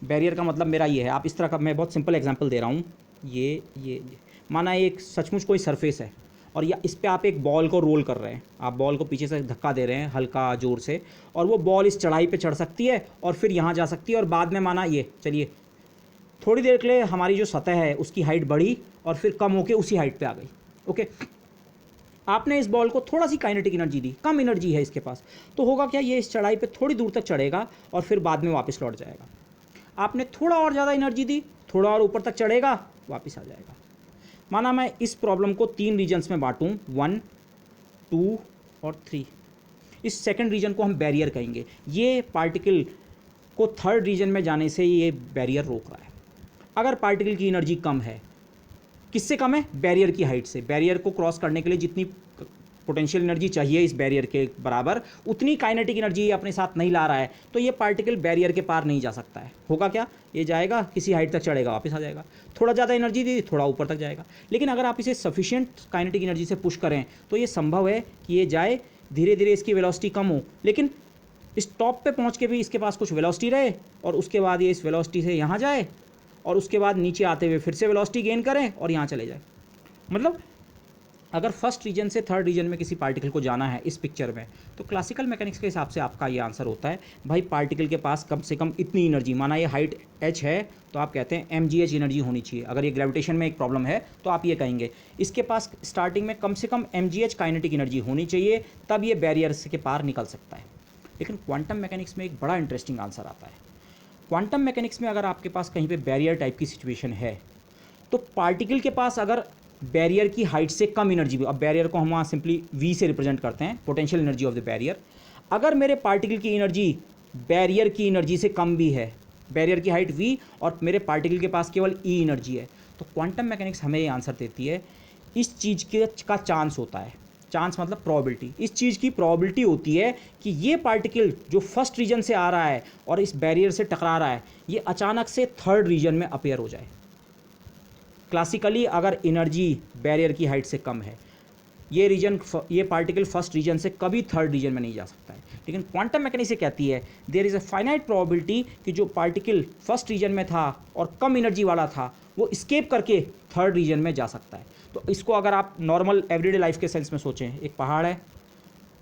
बैरियर का मतलब मेरा ये है, आप इस तरह का, मैं बहुत सिंपल एग्जांपल दे रहा हूँ, ये माना एक सचमुच कोई सरफेस है और या इस पे आप एक बॉल को रोल कर रहे हैं, आप बॉल को पीछे से धक्का दे रहे हैं हल्का ज़ोर से, और वो बॉल इस चढ़ाई पे चढ़ सकती है और फिर यहाँ जा सकती है, और बाद में माना ये, चलिए थोड़ी देर के लिए हमारी जो सतह है उसकी हाइट बढ़ी और फिर कम होके उसी हाइट पे आ गई। ओके, आपने इस बॉल को थोड़ा सी काइनेटिक एनर्जी दी, कम एनर्जी है इसके पास, तो होगा क्या, ये इस चढ़ाई पे थोड़ी दूर तक चढ़ेगा और फिर बाद में वापस लौट जाएगा। आपने थोड़ा और ज़्यादा एनर्जी दी, थोड़ा और ऊपर तक चढ़ेगा, वापस आ जाएगा। माना मैं इस प्रॉब्लम को 3 रीजन्स में बांटूं, 1, 2 और 3। इस सेकंड रीजन को हम बैरियर कहेंगे। ये पार्टिकल को थर्ड रीजन में जाने से ये बैरियर रोक रहा है। अगर पार्टिकल की एनर्जी कम है, किससे कम है? बैरियर की हाइट से। बैरियर को क्रॉस करने के लिए जितनी पोटेंशियल एनर्जी चाहिए इस बैरियर के बराबर, उतनी काइनेटिक एनर्जी ये अपने साथ नहीं ला रहा है, तो ये पार्टिकल बैरियर के पार नहीं जा सकता है। होगा क्या, ये जाएगा किसी हाइट तक चढ़ेगा, वापस आ जाएगा, थोड़ा ज़्यादा एनर्जी दी, थोड़ा ऊपर तक जाएगा। लेकिन अगर आप इसे सफिशिएंट काइनेटिक एनर्जी से पुश करें तो ये संभव है कि ये जाए, धीरे धीरे इसकी वेलोसिटी कम हो, लेकिन इस टॉप पे पहुँच के भी इसके पास कुछ वेलोसिटी रहे, और उसके बाद ये इस वेलोसिटी से यहाँ जाए, और उसके बाद नीचे आते हुए फिर से वेलोसिटी गेन करें और यहाँ चले जाए। मतलब अगर फर्स्ट रीजन से थर्ड रीजन में किसी पार्टिकल को जाना है इस पिक्चर में, तो क्लासिकल मैकेनिक्स के हिसाब से आपका ये आंसर होता है, भाई पार्टिकल के पास कम से कम इतनी एनर्जी, माना ये हाइट h है तो आप कहते हैं mgh एनर्जी होनी चाहिए। अगर ये ग्रेविटेशन में एक प्रॉब्लम है तो आप ये कहेंगे इसके पास स्टार्टिंग में कम से कम mgh काइनेटिक एनर्जी होनी चाहिए, तब ये बैरियर के पार निकल सकता है। लेकिन क्वांटम मैकेनिक्स में एक बड़ा इंटरेस्टिंग आंसर आता है। क्वांटम मैकेनिक्स में अगर आपके पास कहीं पे बैरियर टाइप की सिचुएशन है, तो पार्टिकल के पास अगर बैरियर की हाइट से कम एनर्जी, अब बैरियर को हम वहाँ सिंपली v से रिप्रेजेंट करते हैं, potential energy of the barrier, अगर मेरे पार्टिकल की एनर्जी बैरियर की एनर्जी से कम भी है, बैरियर की हाइट v और मेरे पार्टिकल के पास केवल e एनर्जी है, तो क्वांटम मैकेनिक्स हमें ये आंसर देती है इस चीज़ का चांस होता है, चांस मतलब प्रोबेबिलिटी, इस चीज़ की प्रोबेबिलिटी होती है कि ये पार्टिकल जो फर्स्ट रीजन से आ रहा है और इस बैरियर से टकरा रहा है, ये अचानक से थर्ड रीजन में अपीयर हो जाए। क्लासिकली अगर एनर्जी बैरियर की हाइट से कम है, ये पार्टिकल फर्स्ट रीजन से कभी थर्ड रीजन में नहीं जा सकता है। लेकिन क्वांटम मैकेनिक्स से कहती है there is a finite probability कि जो पार्टिकल फर्स्ट रीजन में था और कम एनर्जी वाला था, वो स्केप करके थर्ड रीजन में जा सकता है। तो इसको अगर आप नॉर्मल एवरीडे लाइफ के सेंस में सोचें, एक पहाड़ है,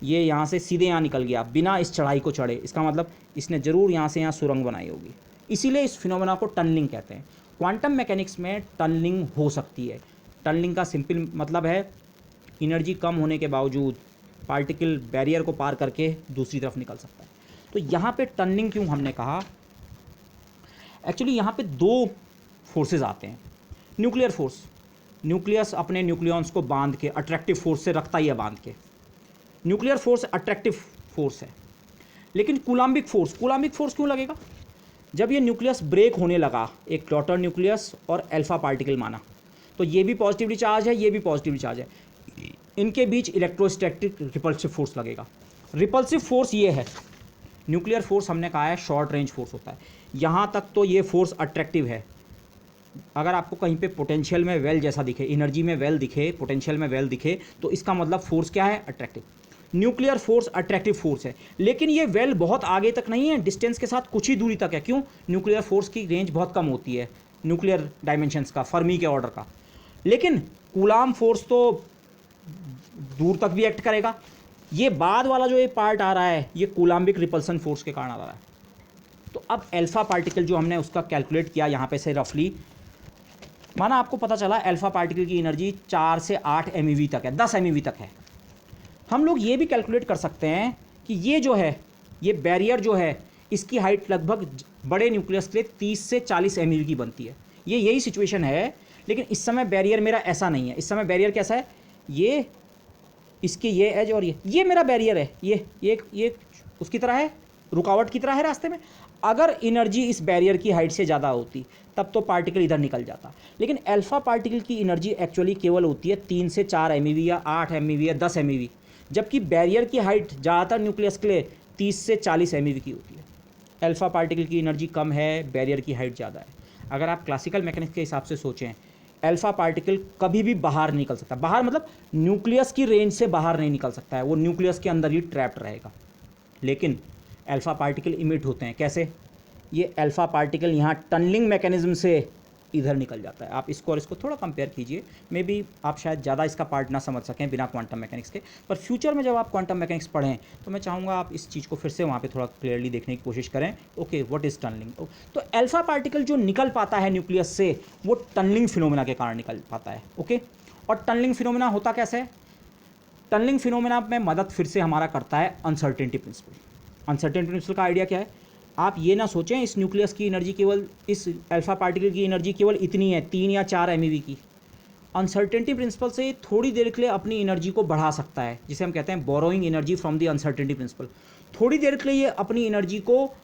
ये यहाँ से सीधे यहाँ निकल गया बिना इस चढ़ाई को चढ़े, इसका मतलब इसने ज़रूर यहाँ से यहाँ सुरंग बनाई होगी, इसीलिए इस फिनोमेना को टनलिंग कहते हैं। क्वांटम मैकेनिक्स में टनलिंग हो सकती है। टनलिंग का सिंपल मतलब है एनर्जी कम होने के बावजूद पार्टिकल बैरियर को पार करके दूसरी तरफ निकल सकता है। तो यहाँ पे टनलिंग क्यों हमने कहा, एक्चुअली यहाँ पे 2 फोर्सेस आते हैं। न्यूक्लियर फोर्स, न्यूक्लियस अपने न्यूक्लियॉन्स को बांध के अट्रैक्टिव फोर्स से रखता ही है बांध के, न्यूक्लियर फोर्स अट्रैक्टिव फोर्स है। लेकिन कूलाम्बिक फोर्स क्यों लगेगा? जब ये न्यूक्लियस ब्रेक होने लगा, एक डॉटर न्यूक्लियस और अल्फा पार्टिकल माना, तो ये भी पॉजिटिवली चार्ज है, ये भी पॉजिटिवली चार्ज है, इनके बीच इलेक्ट्रोस्टैटिक रिपल्सिव फोर्स लगेगा। रिपल्सिव फोर्स ये है, न्यूक्लियर फोर्स हमने कहा है शॉर्ट रेंज फोर्स होता है, यहाँ तक तो ये फोर्स अट्रैक्टिव है। अगर आपको कहीं पे पोटेंशियल में वेल जैसा दिखे, एनर्जी में वेल दिखे, पोटेंशियल में वेल दिखे, तो इसका मतलब फोर्स क्या है? Attractive. Nuclear force attractive force है, लेकिन ये वेल बहुत आगे तक नहीं है, डिस्टेंस के साथ कुछ ही दूरी तक है। क्यों? न्यूक्लियर फोर्स की रेंज बहुत कम होती है, न्यूक्लियर डायमेंशंस का, फर्मी के ऑर्डर का। लेकिन कूलाम फोर्स तो दूर तक भी एक्ट करेगा। ये बाद वाला जो ये पार्ट आ रहा है, ये कूलाम्बिक रिपल्सन फोर्स के कारण आ रहा है। तो अब अल्फा पार्टिकल जो हमने उसका कैलकुलेट किया यहाँ पे से रफली, माना आपको पता चला अल्फा पार्टिकल की एनर्जी 4 से 8 MeV तक है, 10 MeV तक है। हम लोग ये भी कैलकुलेट कर सकते हैं कि ये जो है, ये बैरियर जो है, इसकी हाइट लगभग बड़े न्यूक्लियस के लिए 30 से 40 MeV की बनती है। ये यही सिचुएशन है, लेकिन इस समय बैरियर मेरा ऐसा नहीं है। इस समय बैरियर कैसा है? ये इसकी ये एज और ये मेरा बैरियर है, ये उसकी तरह है, रुकावट की तरह है रास्ते में। अगर एनर्जी इस बैरियर की हाइट से ज़्यादा होती तब तो पार्टिकल इधर निकल जाता, लेकिन अल्फा पार्टिकल की एनर्जी एक्चुअली केवल होती है 3 से 4 MeV या 8 MeV या 10 MeV, जबकि बैरियर की हाइट ज़्यादातर न्यूक्लियस के लिए 30 से 40 MeV की होती है। अल्फा पार्टिकल की एनर्जी कम है, बैरियर की हाइट ज़्यादा है। अगर आप क्लासिकल मैकेनिक्स के हिसाब से सोचें, अल्फा पार्टिकल कभी भी बाहर नहीं निकल सकता, बाहर मतलब न्यूक्लियस की रेंज से बाहर नहीं निकल सकता है, वो न्यूक्लियस के अंदर ही ट्रैप्ड रहेगा। लेकिन अल्फा पार्टिकल इमिट होते हैं कैसे? ये अल्फा पार्टिकल यहाँ टनलिंग मैकेनिज्म से इधर निकल जाता है। आप इसको और इसको थोड़ा कंपेयर कीजिए, मे बी आप शायद ज़्यादा इसका पार्ट ना समझ सकें बिना क्वांटम मैकेनिक्स के, पर फ्यूचर में जब आप क्वांटम मैकेनिक्स पढ़ें तो मैं चाहूँगा आप इस चीज़ को फिर से वहाँ पे थोड़ा क्लियरली देखने की कोशिश करें। Okay, what is tunnelling? तो अल्फा पार्टिकल जो निकल पाता है न्यूक्लियस से, वो टनलिंग फिनोमेना के कारण निकल पाता है। ओके, और टनलिंग फिनोमेना होता कैसे है? टनलिंग फिनोमेना में मदद फिर से हमारा करता है अनसर्टेनिटी प्रिंसिपल। अनसर्टेनिटी प्रिंसिपल का आइडिया क्या है? आप ये ना सोचें इस न्यूक्लियस की एनर्जी केवल, इस अल्फा पार्टिकल की एनर्जी केवल इतनी है, 3 या 4 MeV की। अनसर्टेनिटी प्रिंसिपल से थोड़ी देर के लिए अपनी एनर्जी को बढ़ा सकता है, जिसे हम कहते हैं borrowing energy from the uncertainty principle. थोड़ी देर के लिए ये अपनी एनर्जी को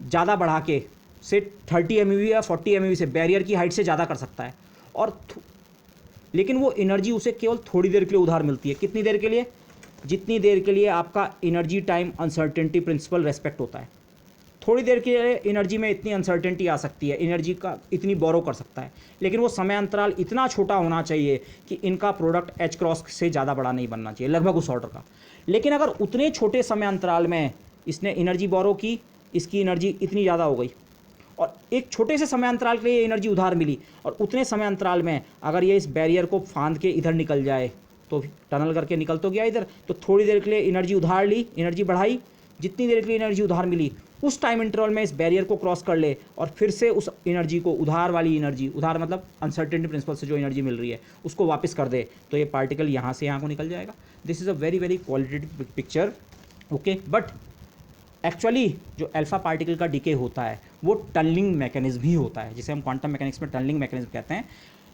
ज़्यादा बढ़ा के से 30 MeV या 40 MeV से, बैरियर की हाइट से ज़्यादा कर सकता है, और लेकिन वो एनर्जी उसे केवल थोड़ी देर के लिए उधार मिलती है। कितनी देर के लिए? जितनी देर के लिए आपका energy time uncertainty principle respect होता है। थोड़ी देर के लिए एनर्जी में इतनी अनसर्टेनिटी आ सकती है, एनर्जी का इतनी बोरो कर सकता है, लेकिन वो समय अंतराल इतना छोटा होना चाहिए कि इनका प्रोडक्ट H क्रॉस से ज़्यादा बड़ा नहीं बनना चाहिए, लगभग उस ऑर्डर का। लेकिन अगर उतने छोटे समय अंतराल में इसने एनर्जी बोरो की, इसकी एनर्जी इतनी ज़्यादा हो गई, और एक छोटे से समय अंतराल के लिए एनर्जी उधार मिली, और उतने समय अंतराल में अगर ये इस बैरियर को फांद के इधर निकल जाए, तो टनल करके निकल तो गया इधर, तो थोड़ी देर के लिए एनर्जी उधार ली, एनर्जी बढ़ाई, जितनी देर के लिए एनर्जी उधार मिली उस टाइम इंटरवल में इस बैरियर को क्रॉस कर ले, और फिर से उस एनर्जी को, उधार वाली एनर्जी, उधार मतलब अनसर्टेनिटी प्रिंसिपल से जो एनर्जी मिल रही है उसको वापस कर दे, तो ये पार्टिकल यहाँ से यहाँ को निकल जाएगा। This is a very very qualitative picture. Okay, but actually जो अल्फा पार्टिकल का डीके होता है वो टनलिंग मैकेनिज्म ही होता है, जिसे हम क्वांटम मैकेनिक्स में टनलिंग मैकेनिज्म कहते हैं।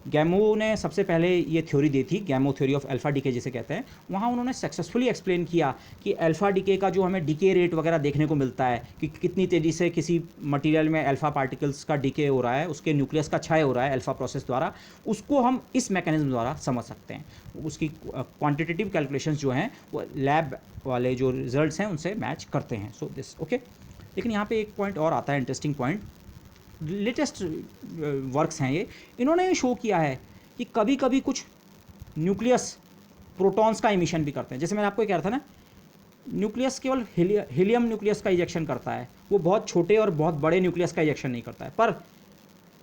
गैमो ने सबसे पहले ये थ्योरी दी थी, गैमो थ्योरी ऑफ अल्फा डीके जिसे कहते हैं। वहाँ उन्होंने सक्सेसफुली एक्सप्लेन किया कि अल्फा डीके का जो हमें डीके रेट वगैरह देखने को मिलता है, कि कितनी तेज़ी से किसी मटेरियल में अल्फा पार्टिकल्स का डीके हो रहा है, उसके न्यूक्लियस का क्षय हो रहा है अल्फा प्रोसेस द्वारा, उसको हम इस मैकेनिज्म द्वारा समझ सकते हैं। उसकी क्वान्टिटेटिव कैलकुलेशंस जो हैं वो लैब वाले जो रिजल्ट्स हैं उनसे मैच करते हैं। So this okay. लेकिन यहाँ पे एक पॉइंट और आता है, इंटरेस्टिंग पॉइंट। लेटेस्ट वर्क्स हैं ये, इन्होंने ये शो किया है कि कभी कभी कुछ न्यूक्लियस प्रोटॉन्स का इमिशन भी करते हैं। जैसे मैंने आपको कह रहा था ना, न्यूक्लियस केवल हीलियम न्यूक्लियस का इजेक्शन करता है, वो बहुत छोटे और बहुत बड़े न्यूक्लियस का इजेक्शन नहीं करता है। पर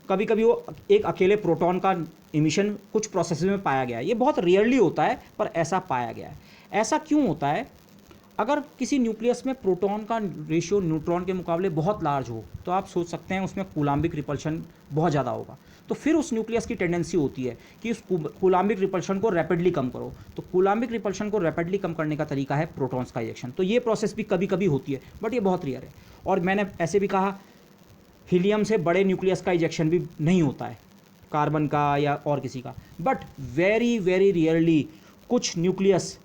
कभी कभी वो एक अकेले प्रोटॉन का इमिशन कुछ प्रोसेस में पाया गया है। ये बहुत रेयरली होता है, पर ऐसा पाया गया है। ऐसा क्यों होता है? अगर किसी न्यूक्लियस में प्रोटॉन का रेशियो न्यूट्रॉन के मुकाबले बहुत लार्ज हो, तो आप सोच सकते हैं उसमें कूलाम्बिक रिपल्शन बहुत ज़्यादा होगा। तो फिर उस न्यूक्लियस की टेंडेंसी होती है कि उस कूलाम्बिक रिपल्शन को रैपिडली कम करो। तो कूलाम्बिक रिपल्शन को रैपिडली कम करने का तरीका है प्रोटॉन्स का इजेक्शन। तो ये प्रोसेस भी कभी कभी होती है, बट ये बहुत रेयर है। और मैंने ऐसे भी कहा, हीलियम से बड़े न्यूक्लियस का इजेक्शन भी नहीं होता है, कार्बन का या और किसी का। बट वेरी वेरी रेयरली कुछ न्यूक्लियस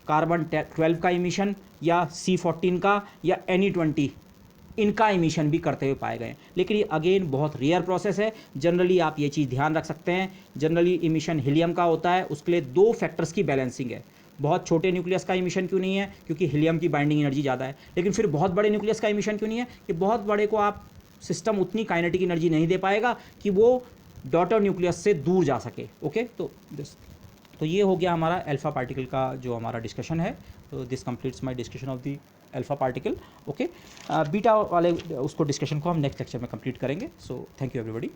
कार्बन 12 का इमिशन, या C14 का या Ne20 इनका इमिशन भी करते हुए पाए गए। लेकिन ये अगेन बहुत रेयर प्रोसेस है। जनरली आप ये चीज़ ध्यान रख सकते हैं, जनरली इमिशन हीलियम का होता है, उसके लिए 2 फैक्टर्स की बैलेंसिंग है। बहुत छोटे न्यूक्लियस का इमिशन क्यों नहीं है? क्योंकि हीलियम की बाइंडिंग एनर्जी ज़्यादा है। लेकिन फिर बहुत बड़े न्यूक्लियस का इमिशन क्यों नहीं है? कि बहुत बड़े को आप सिस्टम उतनी काइनेटिक एनर्जी नहीं दे पाएगा कि वो डॉटर न्यूक्लियस से दूर जा सके। ओके, तो ये हो गया हमारा अल्फा पार्टिकल का जो हमारा डिस्कशन है। तो this completes my discussion of the alpha particle. Okay, beta वाले उसको डिस्कशन को हम नेक्स्ट लेक्चर में कंप्लीट करेंगे। So thank you everybody.